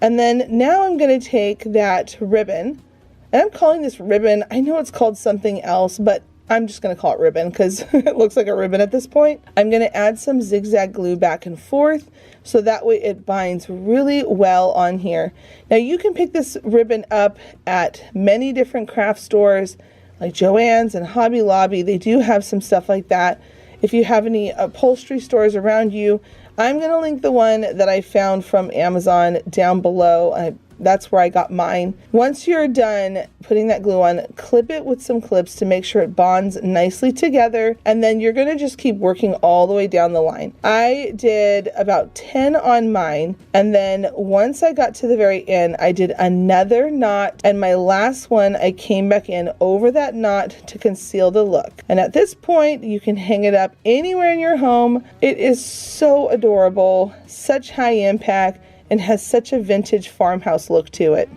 And then now I'm going to take that ribbon. And I'm calling this ribbon. I know it's called something else, but I'm just going to call it ribbon because it looks like a ribbon at this point. I'm going to add some zigzag glue back and forth so that way it binds really well on here. Now you can pick this ribbon up at many different craft stores like Joann's and Hobby Lobby. They do have some stuff like that. If you have any upholstery stores around you, I'm going to link the one that I found from Amazon down below. That's where I got mine. Once you're done putting that glue on, clip it with some clips to make sure it bonds nicely together, and then you're going to just keep working all the way down the line. I did about 10 on mine, and then once I got to the very end, I did another knot, and my last one I came back in over that knot to conceal the look. And at this point, you can hang it up anywhere in your home. It is so adorable, such high impact, and has such a vintage farmhouse look to it.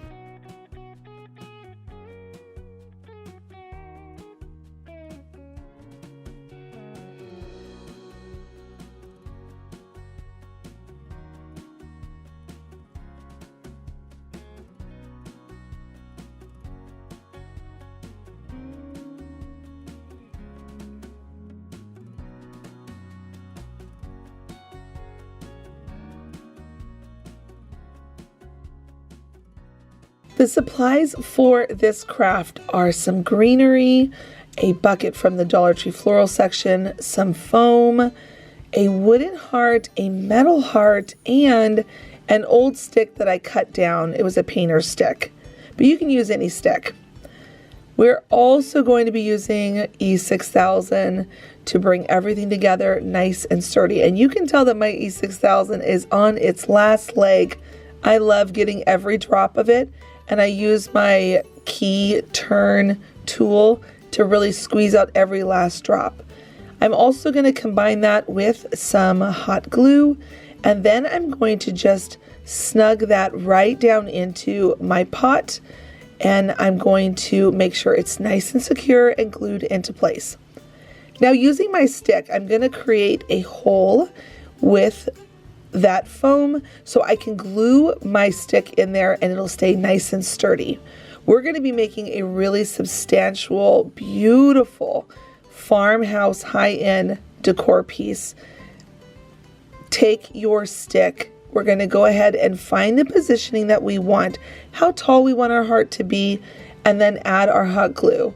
The supplies for this craft are some greenery, a bucket from the Dollar Tree floral section, some foam, a wooden heart, a metal heart, and an old stick that I cut down. It was a painter's stick, but you can use any stick. We're also going to be using E6000 to bring everything together nice and sturdy. And you can tell that my E6000 is on its last leg. I love getting every drop of it. And I use my key turn tool to really squeeze out every last drop. I'm also going to combine that with some hot glue, and then I'm going to just snug that right down into my pot, and I'm going to make sure it's nice and secure and glued into place. Now using my stick, I'm going to create a hole with that foam so I can glue my stick in there and it'll stay nice and sturdy. We're going to be making a really substantial, beautiful farmhouse high-end decor piece. Take your stick. We're going to go ahead and find the positioning that we want, how tall we want our heart to be, and then add our hot glue.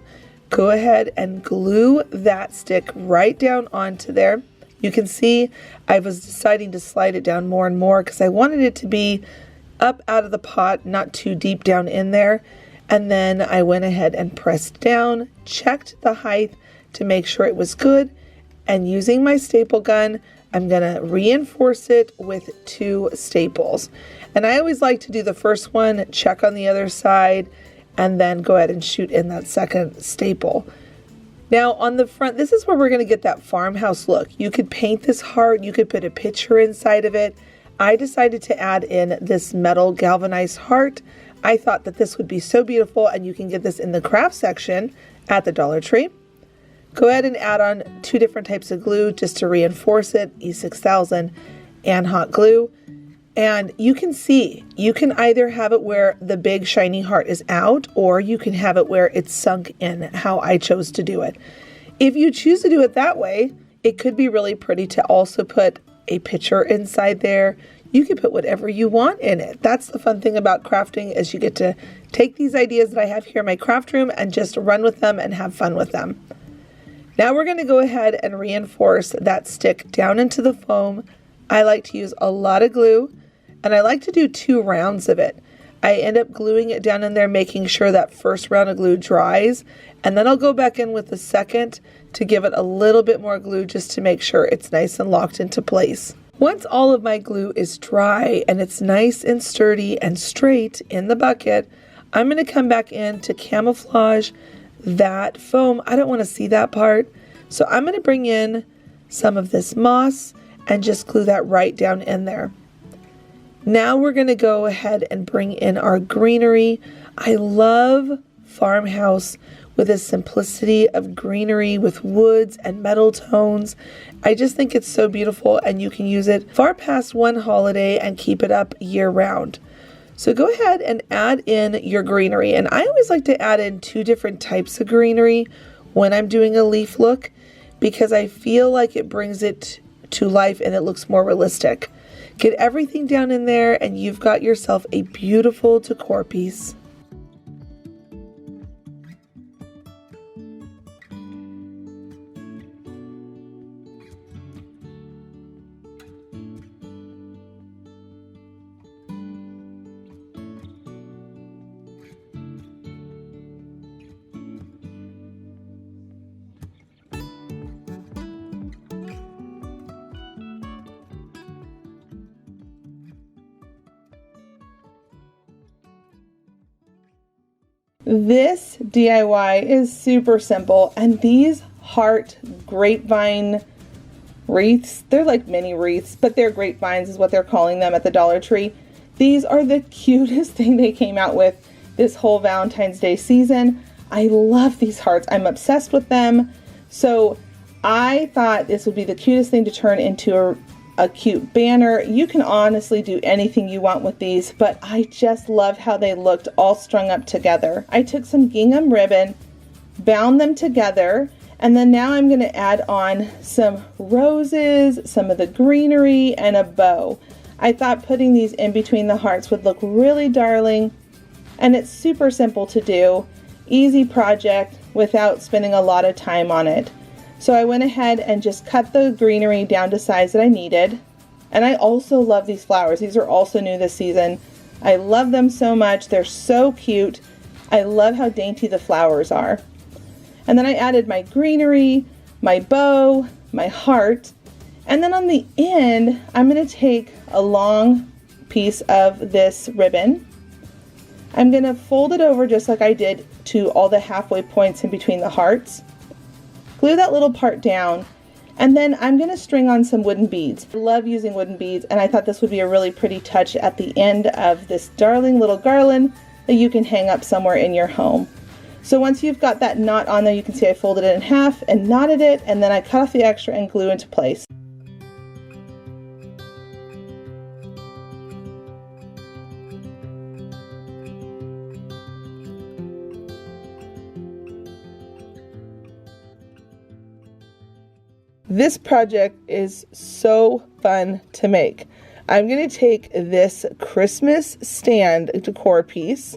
Go ahead and glue that stick right down onto there. You can see I was deciding to slide it down more and more because I wanted it to be up out of the pot, not too deep down in there. And then I went ahead and pressed down, checked the height to make sure it was good. And using my staple gun, I'm going to reinforce it with 2 staples. And I always like to do the first one, check on the other side, and then go ahead and shoot in that second staple. Now on the front, this is where we're going to get that farmhouse look. You could paint this heart, you could put a picture inside of it. I decided to add in this metal galvanized heart. I thought that this would be so beautiful, and you can get this in the craft section at the Dollar Tree. Go ahead and add on 2 different types of glue just to reinforce it, E6000 and hot glue. And you can see, you can either have it where the big shiny heart is out, or you can have it where it's sunk in, how I chose to do it. If you choose to do it that way, it could be really pretty to also put a picture inside there. You can put whatever you want in it. That's the fun thing about crafting, is you get to take these ideas that I have here in my craft room and just run with them and have fun with them. Now we're going to go ahead and reinforce that stick down into the foam. I like to use a lot of glue. and I like to do 2 rounds of it. I end up gluing it down in there, making sure that first round of glue dries, and then I'll go back in with the second to give it a little bit more glue just to make sure it's nice and locked into place. Once all of my glue is dry and it's nice and sturdy and straight in the bucket, I'm going to come back in to camouflage that foam. I don't want to see that part, so I'm going to bring in some of this moss and just glue that right down in there. Now we're going to go ahead and bring in our greenery. I love Farmhouse with the simplicity of greenery with woods and metal tones. I just think it's so beautiful, and you can use it far past one holiday and keep it up year round. So go ahead and add in your greenery, and I always like to add in 2 different types of greenery when I'm doing a leaf look, because I feel like it brings it to life and it looks more realistic. Get everything down in there and you've got yourself a beautiful decor piece. This DIY is super simple, and these heart grapevine wreaths, they're like mini wreaths, but they're grapevines is what they're calling them at the Dollar Tree. These are the cutest thing they came out with this whole Valentine's Day season. I love these hearts. I'm obsessed with them. So I thought this would be the cutest thing to turn into a cute banner. You can honestly do anything you want with these, but I just love how they looked all strung up together. I took some gingham ribbon, bound them together, and then now I'm going to add on some roses, some of the greenery, and a bow. I thought putting these in between the hearts would look really darling, and it's super simple to do. Easy project without spending a lot of time on it. So I went ahead and just cut the greenery down to size that I needed. And I also love these flowers. These are also new this season. I love them so much. They're so cute. I love how dainty the flowers are. And then I added my greenery, my bow, my heart. And then on the end, I'm going to take a long piece of this ribbon. I'm going to fold it over just like I did to all the halfway points in between the hearts. Glue that little part down, and then I'm going to string on some wooden beads. I love using wooden beads, and I thought this would be a really pretty touch at the end of this darling little garland that you can hang up somewhere in your home. So once you've got that knot on there, you can see I folded it in half and knotted it, and then I cut off the extra and glue into place. This project is so fun to make. I'm going to take this Christmas stand decor piece.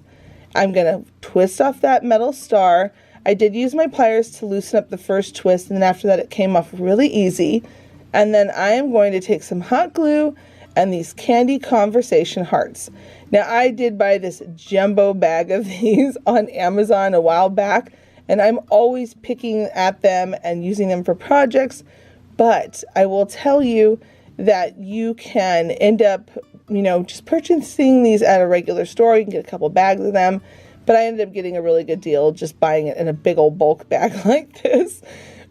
I'm going to twist off that metal star. I did use my pliers to loosen up the first twist, and then after that it came off really easy. And then I am going to take some hot glue and these candy conversation hearts. Now I did buy this jumbo bag of these on Amazon a while back, and I'm always picking at them and using them for projects. But I will tell you that you can end up, just purchasing these at a regular store. You can get a couple bags of them. But I ended up getting a really good deal just buying it in a big old bulk bag like this.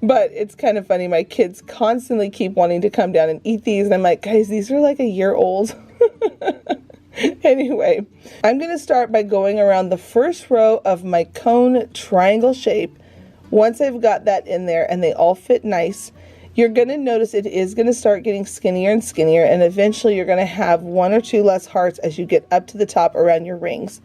But it's kind of funny. My kids constantly keep wanting to come down and eat these. And I'm like, guys, these are like a year old. Anyway, I'm going to start by going around the first row of my cone triangle shape. Once I've got that in there and they all fit nice, you're going to notice it is going to start getting skinnier and skinnier, and eventually you're going to have 1 or 2 less hearts as you get up to the top around your rings.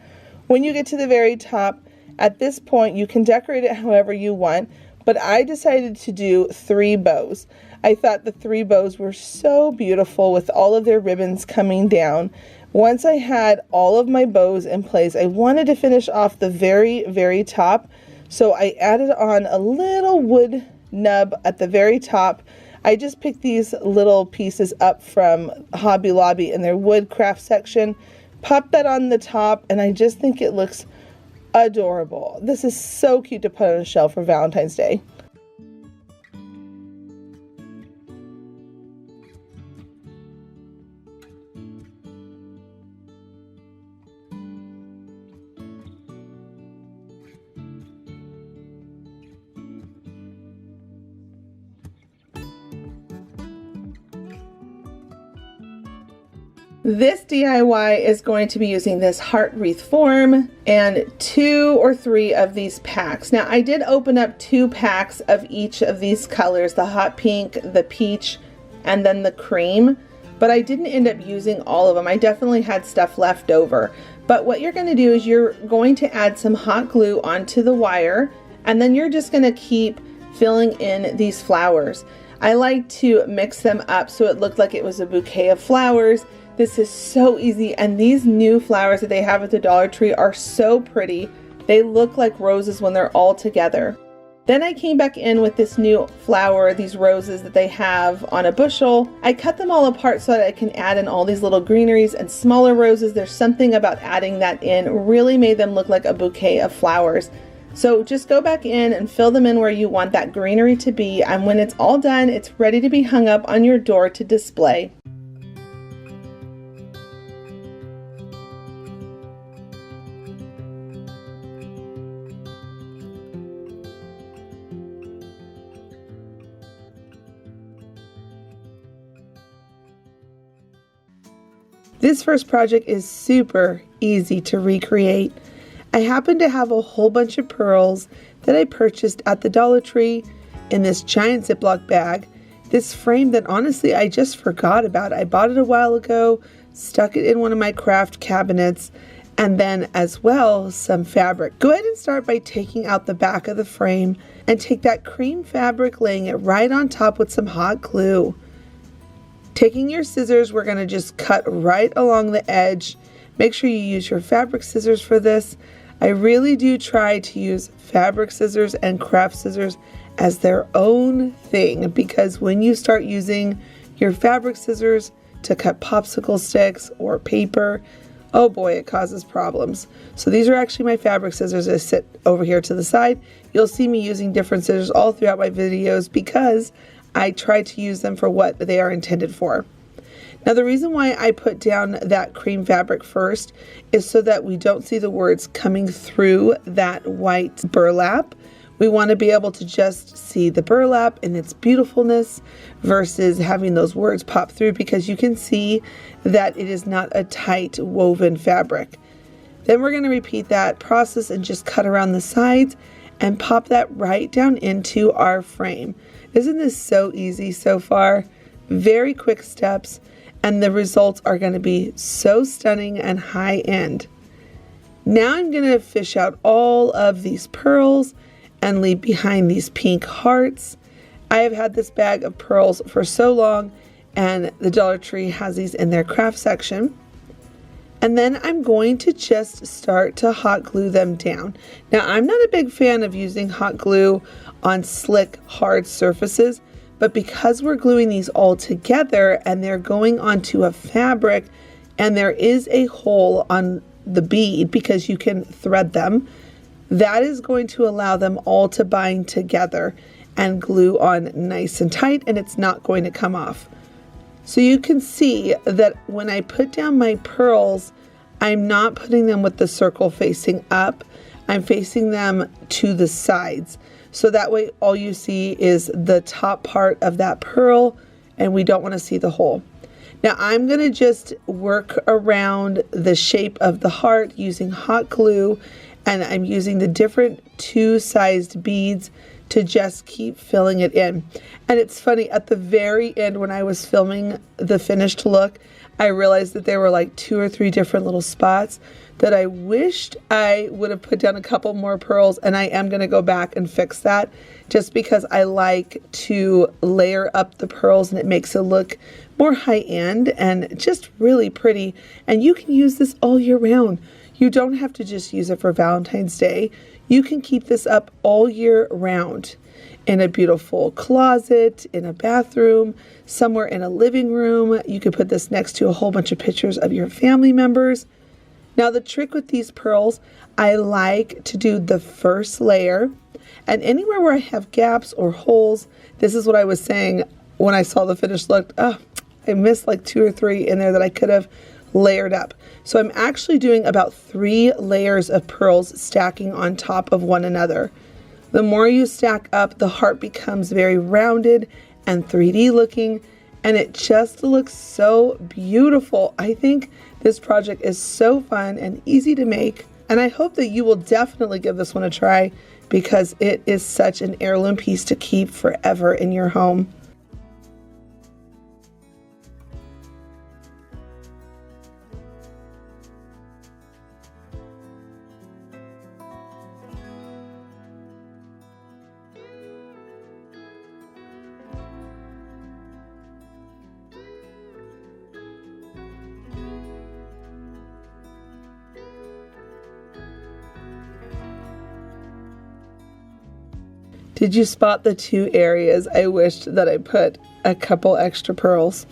When you get to the very top, at this point you can decorate it however you want, but I decided to do 3 bows. I thought the 3 bows were so beautiful with all of their ribbons coming down. Once I had all of my bows in place, I wanted to finish off the very, very top, so I added on a little wood nub at the very top. I just picked these little pieces up from Hobby Lobby in their wood craft section, popped that on the top, and I just think it looks adorable. This is so cute to put on a shelf for Valentine's Day. This DIY is going to be using this heart wreath form and 2 or 3 of these packs. Now I did open up 2 packs of each of these colors, the hot pink, the peach, and then the cream, but I didn't end up using all of them. I definitely had stuff left over. But what you're going to do is you're going to add some hot glue onto the wire, and then you're just going to keep filling in these flowers. I like to mix them up so it looked like it was a bouquet of flowers. This is so easy, and these new flowers that they have at the Dollar Tree are so pretty. They look like roses when they're all together. Then I came back in with this new flower, these roses that they have on a bushel. I cut them all apart so that I can add in all these little greeneries and smaller roses. There's something about adding that in, really made them look like a bouquet of flowers. So just go back in and fill them in where you want that greenery to be, and when it's all done, it's ready to be hung up on your door to display. This first project is super easy to recreate. I happen to have a whole bunch of pearls that I purchased at the Dollar Tree in this giant Ziploc bag. This frame that honestly I just forgot about. I bought it a while ago, stuck it in one of my craft cabinets, and then as well some fabric. Go ahead and start by taking out the back of the frame and take that cream fabric, laying it right on top with some hot glue. Taking your scissors, we're going to just cut right along the edge. Make sure you use your fabric scissors for this. I really do try to use fabric scissors and craft scissors as their own thing, because when you start using your fabric scissors to cut popsicle sticks or paper, oh boy, it causes problems. So these are actually my fabric scissors that sit over here to the side. You'll see me using different scissors all throughout my videos because I try to use them for what they are intended for. Now the reason why I put down that cream fabric first is so that we don't see the words coming through that white burlap. We want to be able to just see the burlap and its beautifulness versus having those words pop through, because you can see that it is not a tight woven fabric. Then we're going to repeat that process and just cut around the sides and pop that right down into our frame. Isn't this so easy so far? Very quick steps, and the results are going to be so stunning and high end. Now I'm going to fish out all of these pearls and leave behind these pink hearts. I have had this bag of pearls for so long, and the Dollar Tree has these in their craft section. And then I'm going to just start to hot glue them down. Now I'm not a big fan of using hot glue on slick, hard surfaces, but because we're gluing these all together and they're going onto a fabric and there is a hole on the bead because you can thread them, that is going to allow them all to bind together and glue on nice and tight, and it's not going to come off. So you can see that when I put down my pearls, I'm not putting them with the circle facing up. I'm facing them to the sides. So that way all you see is the top part of that pearl, and we don't want to see the hole. Now I'm going to just work around the shape of the heart using hot glue, and I'm using the different 2-sized beads to just keep filling it in. And it's funny, at the very end when I was filming the finished look, I realized that there were like 2 or 3 different little spots that I wished I would have put down a couple more pearls, and I am going to go back and fix that just because I like to layer up the pearls and it makes it look more high-end and just really pretty. And you can use this all year round. You don't have to just use it for Valentine's Day. You can keep this up all year round. in a beautiful closet, in a bathroom, somewhere in a living room. You could put this next to a whole bunch of pictures of your family members. Now the trick with these pearls, I like to do the first layer, and anywhere where I have gaps or holes, this is what I was saying when I saw the finished look. Oh, I missed like 2 or 3 in there that I could have layered up. So I'm actually doing about 3 layers of pearls stacking on top of one another. The more you stack up, the heart becomes very rounded and 3D looking, and it just looks so beautiful. I think this project is so fun and easy to make, and I hope that you will definitely give this one a try because it is such an heirloom piece to keep forever in your home. Did you spot the 2 areas I wished that I put a couple extra pearls?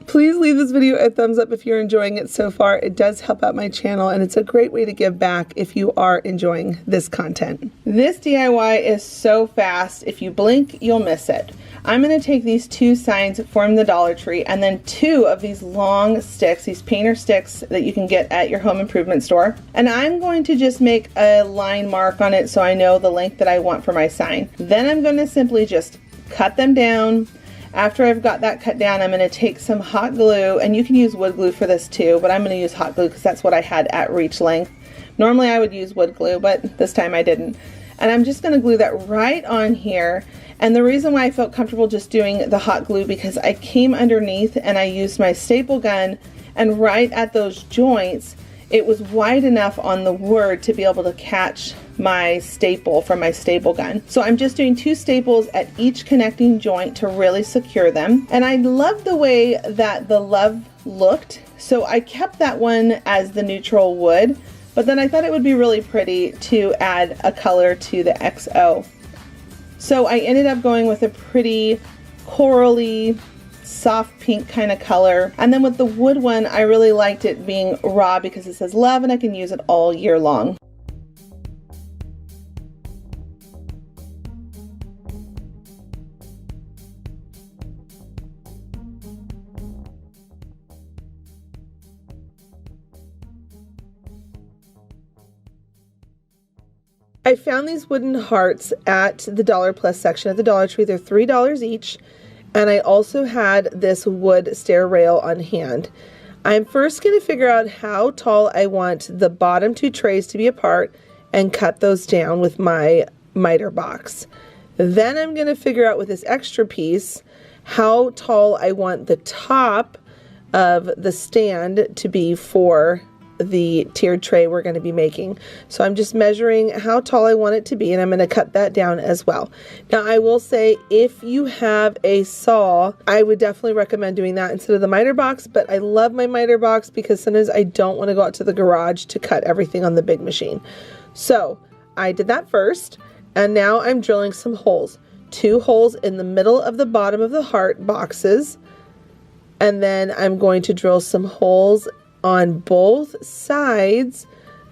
Please leave this video a thumbs up if you're enjoying it so far. It does help out my channel, and it's a great way to give back if you are enjoying this content. This DIY is so fast, if you blink, you'll miss it. I'm going to take these 2 signs from the Dollar Tree and then 2 of these long sticks, these painter sticks that you can get at your home improvement store. And I'm going to just make a line mark on it so I know the length that I want for my sign. Then I'm going to simply just cut them down. After I've got that cut down, I'm going to take some hot glue, and you can use wood glue for this too, but I'm going to use hot glue because that's what I had at reach length. Normally I would use wood glue, but this time I didn't. And I'm just going to glue that right on here. And the reason why I felt comfortable just doing the hot glue, because I came underneath and I used my staple gun, and right at those joints, it was wide enough on the word to be able to catch my staple from my staple gun. So I'm just doing 2 staples at each connecting joint to really secure them. And I love the way that the love looked. So I kept that one as the neutral wood, but then I thought it would be really pretty to add a color to the XO. So I ended up going with a pretty corally, soft pink kind of color. And then with the wood one, I really liked it being raw because it says love and I can use it all year long. I found these wooden hearts at the Dollar Plus section at the Dollar Tree. They're $3 each. And I also had this wood stair rail on hand. I'm first going to figure out how tall I want the bottom 2 trays to be apart and cut those down with my miter box. Then I'm going to figure out with this extra piece how tall I want the top of the stand to be for the tiered tray we're going to be making. So I'm just measuring how tall I want it to be, and I'm going to cut that down as well. Now I will say, if you have a saw, I would definitely recommend doing that instead of the miter box, but I love my miter box because sometimes I don't want to go out to the garage to cut everything on the big machine. So I did that first, and now I'm drilling some holes. 2 holes in the middle of the bottom of the heart boxes, and then I'm going to drill some holes on both sides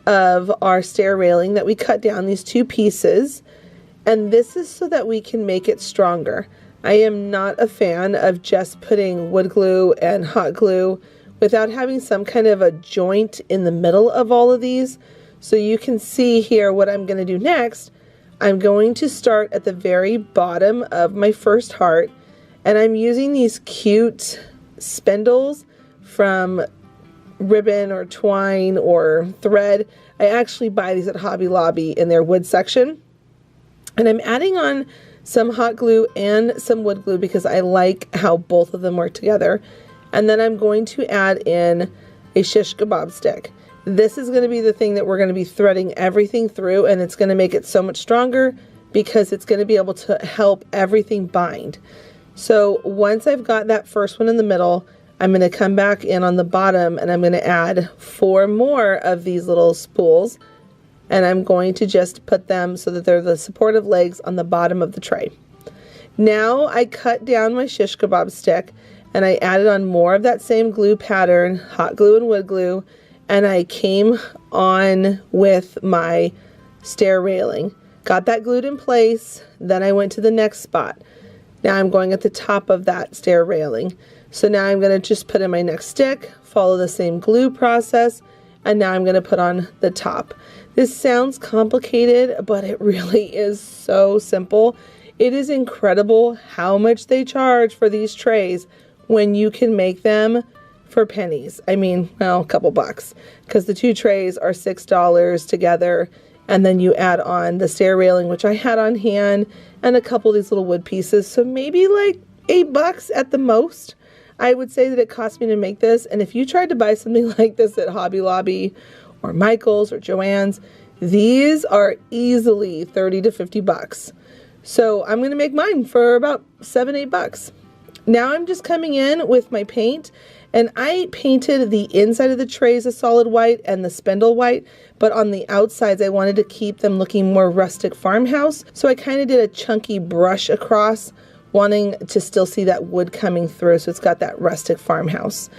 of our stair railing that we cut down, these 2 pieces, and this is so that we can make it stronger. I am not a fan of just putting wood glue and hot glue without having some kind of a joint in the middle of all of these. So you can see here what I'm going to do next. I'm going to start at the very bottom of my first heart, and I'm using these cute spindles from ribbon or twine or thread. I actually buy these at Hobby Lobby in their wood section, and I'm adding on some hot glue and some wood glue because I like how both of them work together. And then I'm going to add in a shish kebab stick. This is going to be the thing that we're going to be threading everything through, and it's going to make it so much stronger because it's going to be able to help everything bind. So once I've got that first one in the middle, I'm going to come back in on the bottom and I'm going to add 4 more of these little spools, and I'm going to just put them so that they're the supportive legs on the bottom of the tray. Now I cut down my shish kebab stick and I added on more of that same glue pattern, hot glue and wood glue, and I came on with my stair railing. Got that glued in place, then I went to the next spot. Now I'm going at the top of that stair railing. So now I'm going to just put in my next stick, follow the same glue process, and now I'm going to put on the top. This sounds complicated, but it really is so simple. It is incredible how much they charge for these trays when you can make them for pennies. I mean, well, a couple bucks, because the two trays are $6 together, and then you add on the stair railing, which I had on hand, and a couple of these little wood pieces, so maybe like $8 at the most. I would say that it cost me to make this, and if you tried to buy something like this at Hobby Lobby or Michael's or Joann's, these are easily 30 to 50 bucks. So I'm going to make mine for about $7-8. Now I'm just coming in with my paint, and I painted the inside of the trays a solid white and the spindle white, but on the outsides I wanted to keep them looking more rustic farmhouse. So I kind of did a chunky brush across, wanting to still see that wood coming through, so it's got that rustic farmhouse.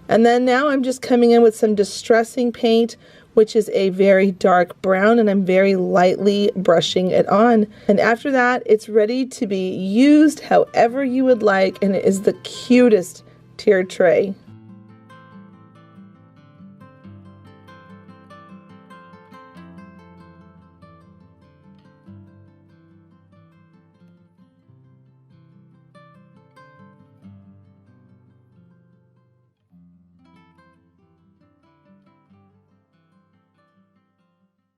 And then now I'm just coming in with some distressing paint, which is a very dark brown, and I'm very lightly brushing it on. And after that, it's ready to be used however you would like, and it is the cutest tiered tray.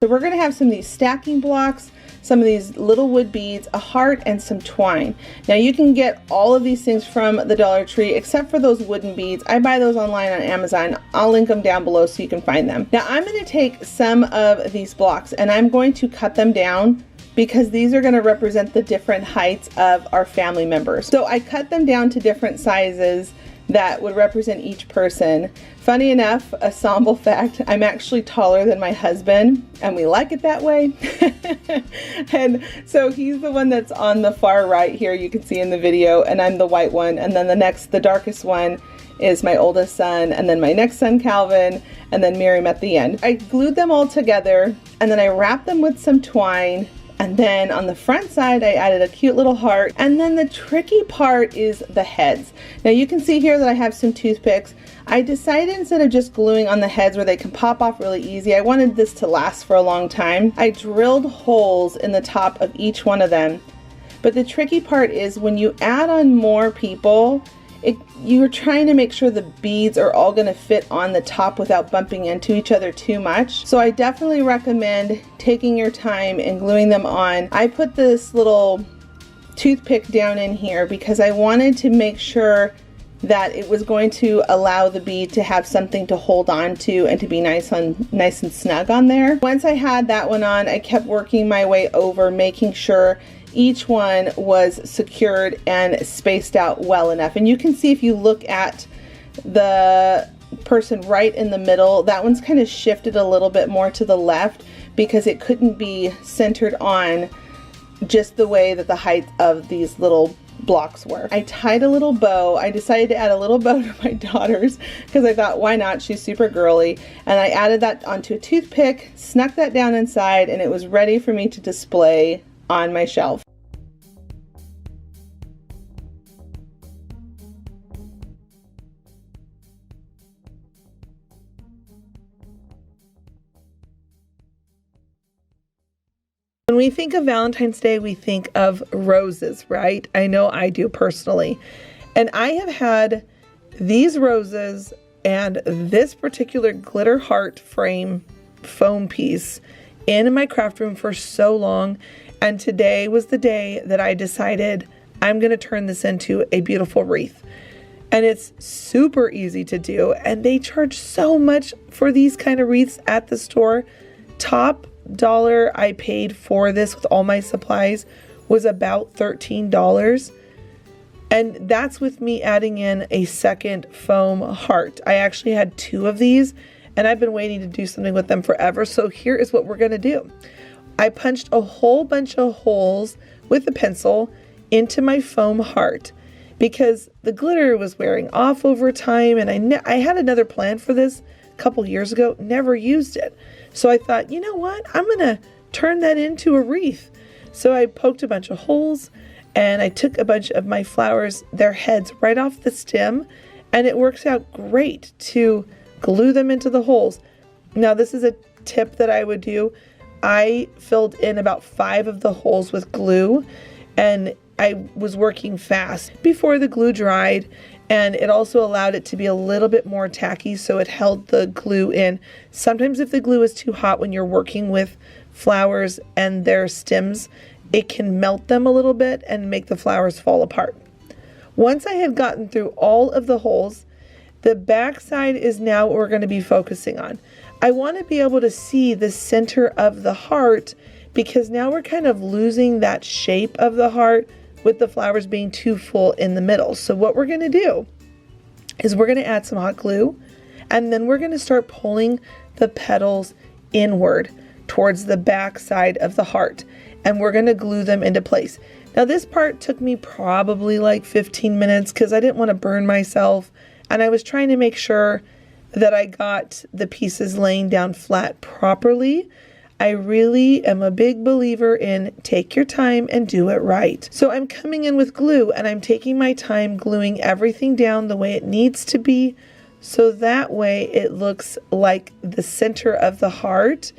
So we're going to have some of these stacking blocks, some of these little wood beads, a heart, and some twine. Now you can get all of these things from the Dollar Tree except for those wooden beads. I buy those online on Amazon. I'll link them down below so you can find them. Now I'm going to take some of these blocks and I'm going to cut them down because these are going to represent the different heights of our family members. So I cut them down to different sizes that would represent each person. Funny enough, a ensemble fact, I'm actually taller than my husband, and we like it that way. And so he's the one that's on the far right here, you can see in the video, and I'm the white one, and then the darkest one is my oldest son, and then my next son Calvin, and then Miriam at the end. I glued them all together, and then I wrapped them with some twine. And then on the front side, I added a cute little heart. And then the tricky part is the heads. Now you can see here that I have some toothpicks. I decided instead of just gluing on the heads where they can pop off really easy, I wanted this to last for a long time. I drilled holes in the top of each one of them. But the tricky part is when you add on more people, you're trying to make sure the beads are all going to fit on the top without bumping into each other too much. So I definitely recommend taking your time and gluing them on. I put this little toothpick down in here because I wanted to make sure that it was going to allow the bead to have something to hold on to and to be nice and snug on there. Once I had that one on, I kept working my way over, making sure each one was secured and spaced out well enough. And you can see if you look at the person right in the middle, that one's kind of shifted a little bit more to the left because it couldn't be centered on just the way that the height of these little blocks were. I tied a little bow. I decided to add a little bow to my daughter's because I thought, why not? She's super girly. And I added that onto a toothpick, snuck that down inside, and it was ready for me to display on my shelf. When we think of Valentine's Day, we think of roses, right? I know I do personally. And I have had these roses and this particular glitter heart frame foam piece in my craft room for so long. And today was the day that I decided I'm going to turn this into a beautiful wreath. And it's super easy to do. And they charge so much for these kind of wreaths at the store. Top dollar I paid for this with all my supplies was about $13. And that's with me adding in a second foam heart. I actually had two of these and I've been waiting to do something with them forever. So here is what we're going to do. I punched a whole bunch of holes with a pencil into my foam heart because the glitter was wearing off over time, and I had another plan for this a couple years ago, never used it. So I thought, you know what, I'm going to turn that into a wreath. So I poked a bunch of holes, and I took a bunch of my flowers, their heads, right off the stem, and it works out great to glue them into the holes. Now this is a tip that I would do. I filled in about 5 of the holes with glue, and I was working fast before the glue dried, and it also allowed it to be a little bit more tacky, so it held the glue in. Sometimes if the glue is too hot when you're working with flowers and their stems, it can melt them a little bit and make the flowers fall apart. Once I had gotten through all of the holes, the back side is now what we're going to be focusing on. I want to be able to see the center of the heart because now we're kind of losing that shape of the heart with the flowers being too full in the middle. So what we're going to do is we're going to add some hot glue, and then we're going to start pulling the petals inward towards the back side of the heart, and we're going to glue them into place. Now this part took me probably like 15 minutes because I didn't want to burn myself, and I was trying to make sure that I got the pieces laying down flat properly. I really am a big believer in take your time and do it right. So I'm coming in with glue, and I'm taking my time gluing everything down the way it needs to be, so that way it looks like the center of the heart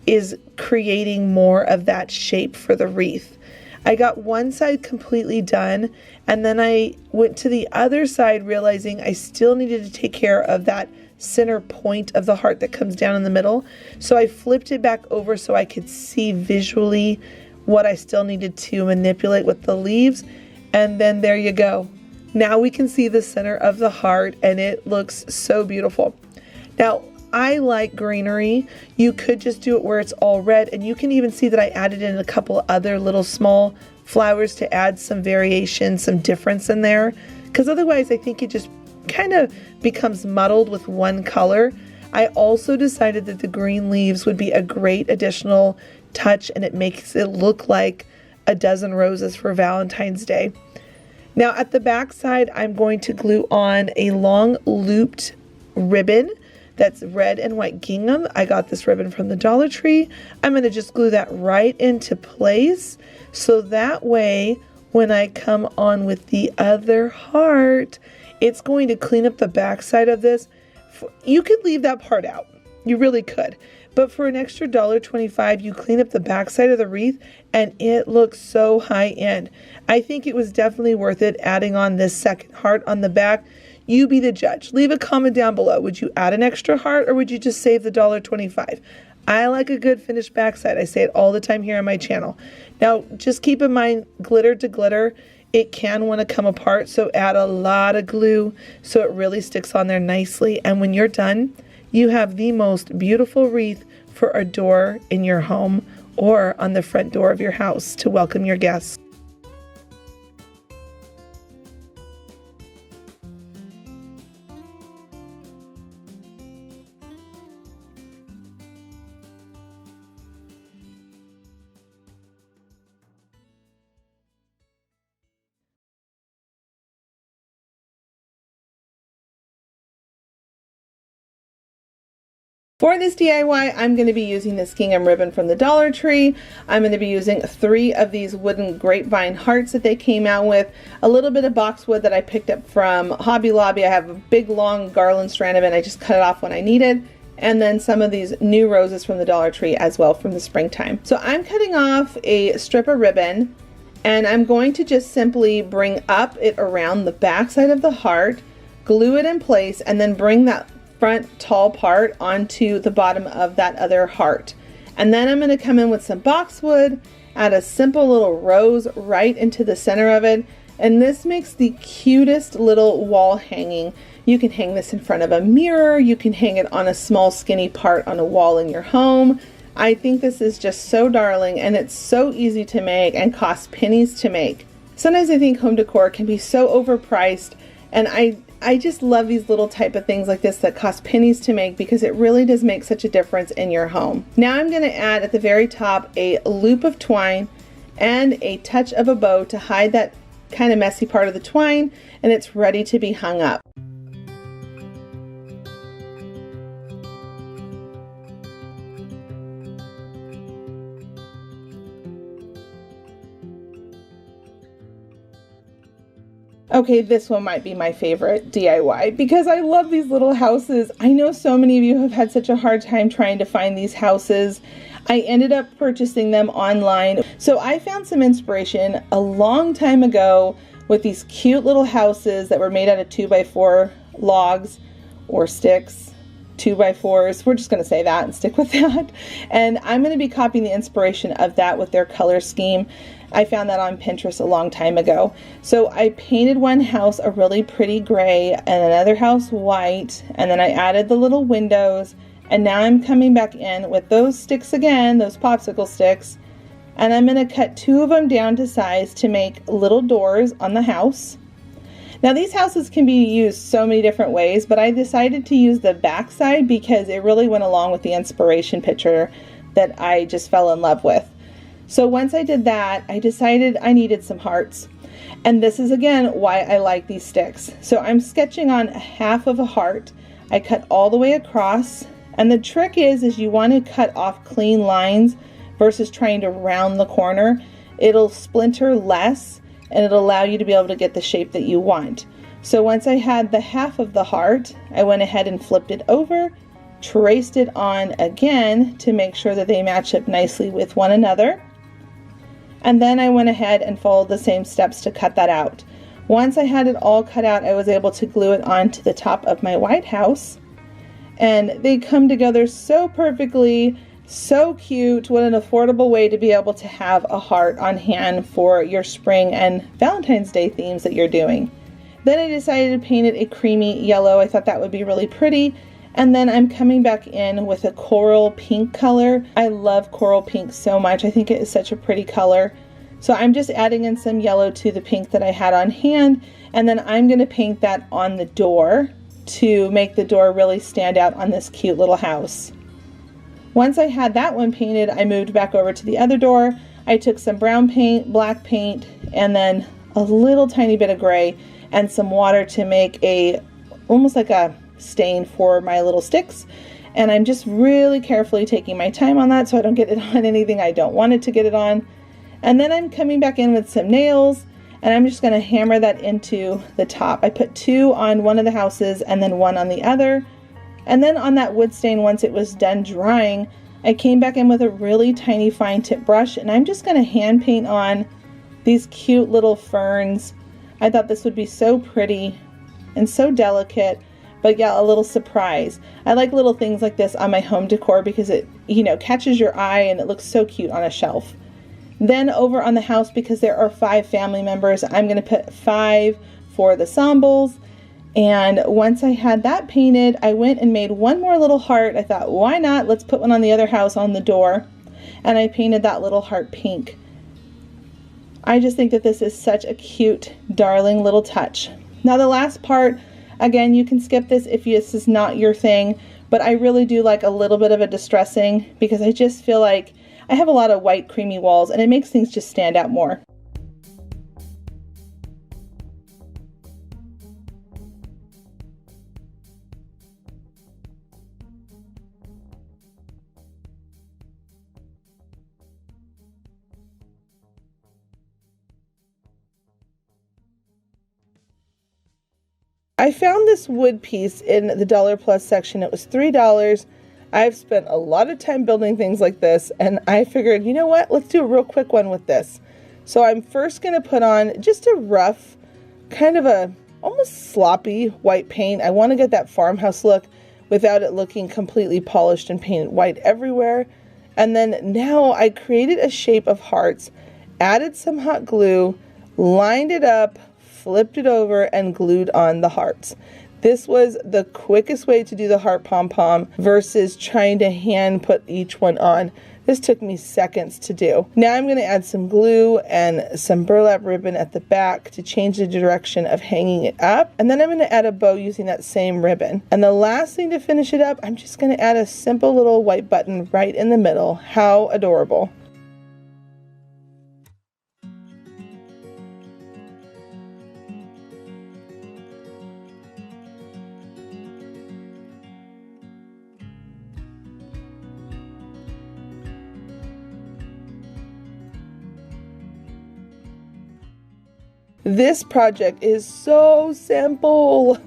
is creating more of that shape for the wreath. I got one side completely done, and then I went to the other side realizing I still needed to take care of that center point of the heart that comes down in the middle. So I flipped it back over so I could see visually what I still needed to manipulate with the leaves, and then there you go. Now we can see the center of the heart, and it looks so beautiful. Now I like greenery. You could just do it where it's all red, and you can even see that I added in a couple other little small flowers to add some variation, some difference in there, because otherwise I think it just kind of becomes muddled with one color. I also decided that the green leaves would be a great additional touch, and it makes it look like a dozen roses for Valentine's Day. Now at the back side, I'm going to glue on a long looped ribbon that's red and white gingham. I got this ribbon from the Dollar Tree. I'm going to just glue that right into place, so that way when I come on with the other heart, it's going to clean up the back side of this. You could leave that part out. You really could. But for an extra $1.25, you clean up the back side of the wreath, and it looks so high end. I think it was definitely worth it adding on this second heart on the back. You be the judge. Leave a comment down below. Would you add an extra heart, or would you just save the $1.25? I like a good finished backside. I say it all the time here on my channel. Now, just keep in mind, glitter to glitter, it can want to come apart, so add a lot of glue so it really sticks on there nicely. And when you're done, you have the most beautiful wreath for a door in your home or on the front door of your house to welcome your guests. For this DIY, I'm going to be using this gingham ribbon from the Dollar Tree. I'm going to be using 3 of these wooden grapevine hearts that they came out with, a little bit of boxwood that I picked up from Hobby Lobby. I have a big long garland strand of it, and I just cut it off when I needed, and then some of these new roses from the Dollar Tree as well from the springtime. So I'm cutting off a strip of ribbon, and I'm going to just simply bring up it around the back side of the heart, glue it in place, and then bring that front tall part onto the bottom of that other heart. And then I'm going to come in with some boxwood, add a simple little rose right into the center of it, and this makes the cutest little wall hanging. You can hang this in front of a mirror, you can hang it on a small skinny part on a wall in your home. I think this is just so darling, and it's so easy to make and costs pennies to make. Sometimes I think home decor can be so overpriced, and I I just love these little type of things like this that cost pennies to make because it really does make such a difference in your home. Now I'm going to add at the very top a loop of twine and a touch of a bow to hide that kind of messy part of the twine, and it's ready to be hung up. Okay, this one might be my favorite DIY because I love these little houses. I know so many of you have had such a hard time trying to find these houses. I ended up purchasing them online. So I found some inspiration a long time ago with these cute little houses that were made out of 2x4 logs or sticks, 2x4s. We're just going to say that and stick with that. And I'm going to be copying the inspiration of that with their color scheme. I found that on Pinterest a long time ago. So I painted one house a really pretty gray and another house white, and then I added the little windows, and now I'm coming back in with those sticks again, those popsicle sticks, and I'm going to cut 2 of them down to size to make little doors on the house. Now these houses can be used so many different ways, but I decided to use the back side because it really went along with the inspiration picture that I just fell in love with. So once I did that, I decided I needed some hearts. And this is again why I like these sticks. So I'm sketching on half of a heart. I cut all the way across. And the trick is you want to cut off clean lines versus trying to round the corner. It'll splinter less and it'll allow you to be able to get the shape that you want. So once I had the half of the heart, I went ahead and flipped it over, traced it on again to make sure that they match up nicely with one another. And then I went ahead and followed the same steps to cut that out. Once I had it all cut out, I was able to glue it onto the top of my white house. And they come together so perfectly, so cute. What an affordable way to be able to have a heart on hand for your spring and Valentine's Day themes that you're doing. Then I decided to paint it a creamy yellow. I thought that would be really pretty. And then I'm coming back in with a coral pink color. I love coral pink so much. I think it is such a pretty color. So I'm just adding in some yellow to the pink that I had on hand. And then I'm going to paint that on the door to make the door really stand out on this cute little house. Once I had that one painted, I moved back over to the other door. I took some brown paint, black paint, and then a little tiny bit of gray and some water to make almost like a stain for my little sticks. And I'm just really carefully taking my time on that so I don't get it on anything I don't want it to get it on. And then I'm coming back in with some nails and I'm just going to hammer that into the top. I put 2 on one of the houses and then 1 on the other. And then on that wood stain, once it was done drying, I came back in with a really tiny fine tip brush and I'm just going to hand paint on these cute little ferns. I thought this would be so pretty and so delicate. But yeah, a little surprise. I like little things like this on my home decor because it, catches your eye and it looks so cute on a shelf. Then over on the house, because there are 5 family members, I'm going to put 5 for the ensembles. And once I had that painted, I went and made one more little heart. I thought, why not? Let's put one on the other house on the door. And I painted that little heart pink. I just think that this is such a cute, darling little touch. Now the last part, again, you can skip this if this is not your thing, but I really do like a little bit of a distressing because I just feel like I have a lot of white creamy walls and it makes things just stand out more. I found this wood piece in the Dollar Plus section. It was $3. I've spent a lot of time building things like this, and I figured, you know what, let's do a real quick one with this. So I'm first going to put on just a rough, kind of a almost sloppy white paint. I want to get that farmhouse look without it looking completely polished and painted white everywhere. And then now I created a shape of hearts, added some hot glue, lined it up, flipped it over, and glued on the hearts. This was the quickest way to do the heart pom-pom versus trying to hand put each one on. This took me seconds to do. Now I'm going to add some glue and some burlap ribbon at the back to change the direction of hanging it up. And then I'm going to add a bow using that same ribbon. And the last thing to finish it up, I'm just going to add a simple little white button right in the middle. How adorable. This project is so simple.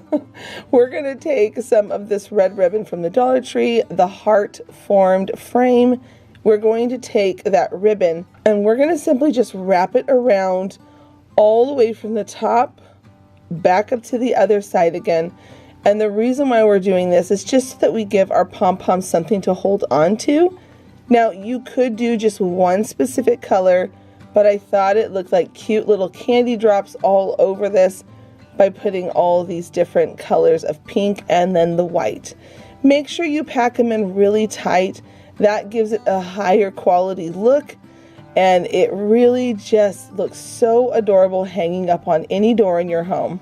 We're going to take some of this red ribbon from the Dollar Tree, the heart formed frame. We're going to take that ribbon and we're going to simply just wrap it around all the way from the top back up to the other side again. And the reason why we're doing this is just so that we give our pom-poms something to hold on to. Now you could do just one specific color, but I thought it looked like cute little candy drops all over this by putting all these different colors of pink and then the white. Make sure you pack them in really tight. That gives it a higher quality look, and it really just looks so adorable hanging up on any door in your home.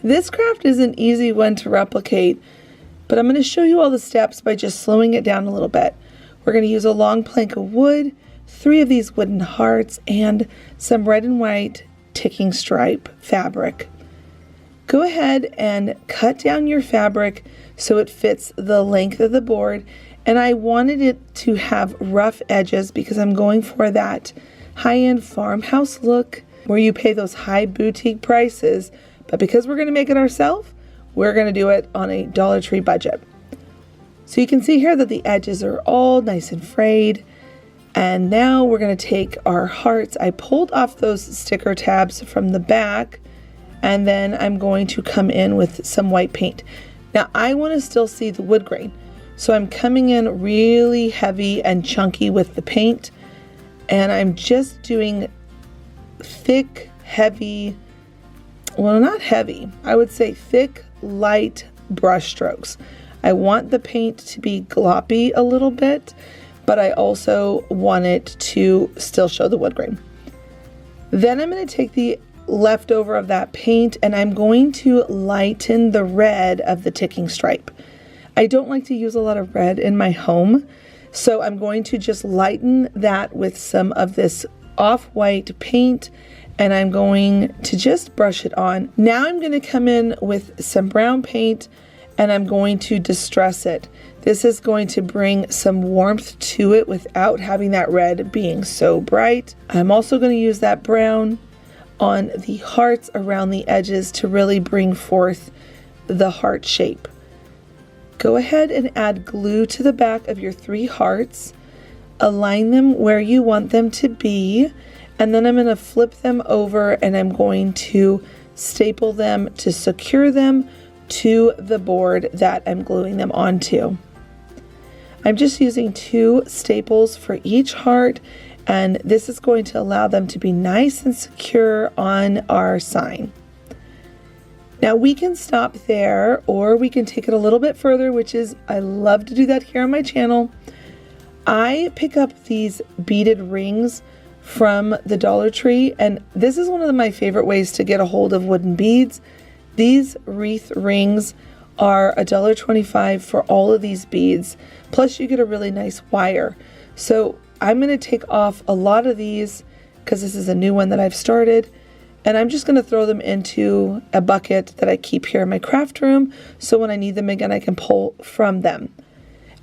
This craft is an easy one to replicate, but I'm going to show you all the steps by just slowing it down a little bit. We're going to use a long plank of wood, 3 of these wooden hearts, and some red and white ticking stripe fabric. Go ahead and cut down your fabric so it fits the length of the board, and I wanted it to have rough edges because I'm going for that high-end farmhouse look where you pay those high boutique prices. But because we're going to make it ourselves, we're going to do it on a Dollar Tree budget. So you can see here that the edges are all nice and frayed. And now we're going to take our hearts. I pulled off those sticker tabs from the back, and then I'm going to come in with some white paint. Now I want to still see the wood grain, so I'm coming in really heavy and chunky with the paint, and I'm just doing thick, heavy, well, not heavy, I would say thick, light brush strokes. I want the paint to be gloppy a little bit, but I also want it to still show the wood grain. Then I'm going to take the leftover of that paint and I'm going to lighten the red of the ticking stripe. I don't like to use a lot of red in my home, so I'm going to just lighten that with some of this off-white paint, and I'm going to just brush it on. Now I'm going to come in with some brown paint and I'm going to distress it. This is going to bring some warmth to it without having that red being so bright. I'm also going to use that brown on the hearts around the edges to really bring forth the heart shape. Go ahead and add glue to the back of your 3 hearts. Align them where you want them to be. And then I'm going to flip them over and I'm going to staple them to secure them to the board that I'm gluing them onto. I'm just using 2 staples for each heart, and this is going to allow them to be nice and secure on our sign. Now we can stop there, or we can take it a little bit further, which is, I love to do that here on my channel. I pick up these beaded rings from the Dollar Tree, and this is one of my favorite ways to get a hold of wooden beads. These wreath rings are $1.25 for all of these beads, plus you get a really nice wire. So I'm going to take off a lot of these because this is a new one that I've started, and I'm just going to throw them into a bucket that I keep here in my craft room, so when I need them again I can pull from them.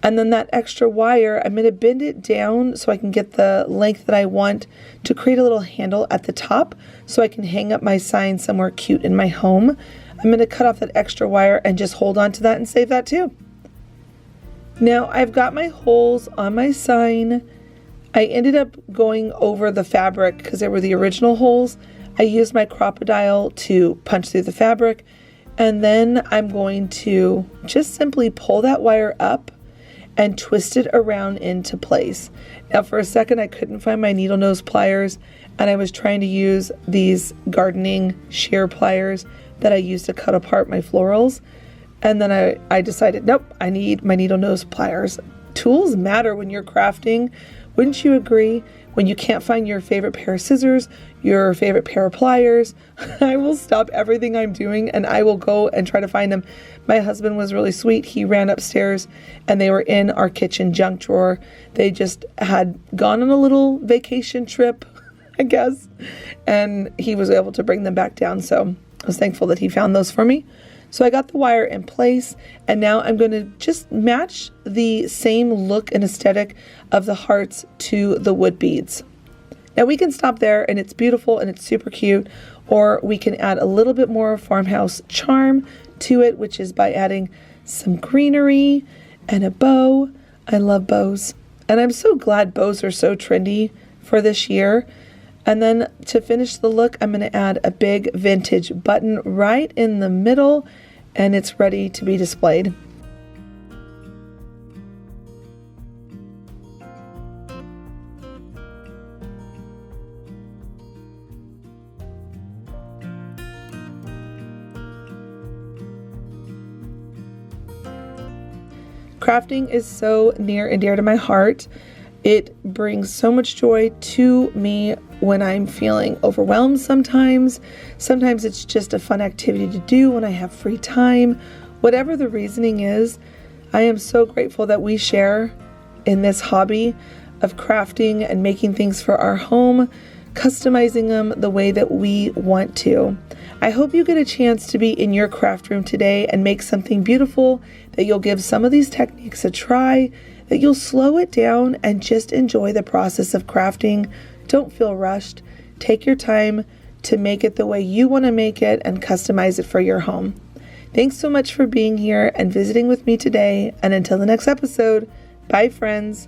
And then that extra wire, I'm going to bend it down so I can get the length that I want to create a little handle at the top so I can hang up my sign somewhere cute in my home. I'm going to cut off that extra wire and just hold on to that and save that too. Now I've got my holes on my sign. I ended up going over the fabric because they were the original holes. I used my crocodile to punch through the fabric, and then I'm going to just simply pull that wire up. and twist it around into place. Now for a second I couldn't find my needle nose pliers, and I was trying to use these gardening shear pliers that I use to cut apart my florals. And then I decided, nope, I need my needle nose pliers. Tools matter when you're crafting. Wouldn't you agree? When you can't find your favorite pair of scissors, your favorite pair of pliers, I will stop everything I'm doing and I will go and try to find them. My husband was really sweet. He ran upstairs and they were in our kitchen junk drawer. They just had gone on a little vacation trip, I guess, and he was able to bring them back down. So I was thankful that he found those for me. So I got the wire in place, and now I'm going to just match the same look and aesthetic of the hearts to the wood beads. Now we can stop there and it's beautiful and it's super cute, or we can add a little bit more farmhouse charm to it, which is by adding some greenery and a bow. I love bows, and I'm so glad bows are so trendy for this year. And then to finish the look, I'm going to add a big vintage button right in the middle, and it's ready to be displayed. Crafting is so near and dear to my heart. It brings so much joy to me when I'm feeling overwhelmed sometimes. Sometimes it's just a fun activity to do when I have free time. Whatever the reasoning is, I am so grateful that we share in this hobby of crafting and making things for our home, customizing them the way that we want to. I hope you get a chance to be in your craft room today and make something beautiful, that you'll give some of these techniques a try, that you'll slow it down and just enjoy the process of crafting. Don't feel rushed. Take your time to make it the way you want to make it and customize it for your home. Thanks so much for being here and visiting with me today. And until the next episode, bye friends.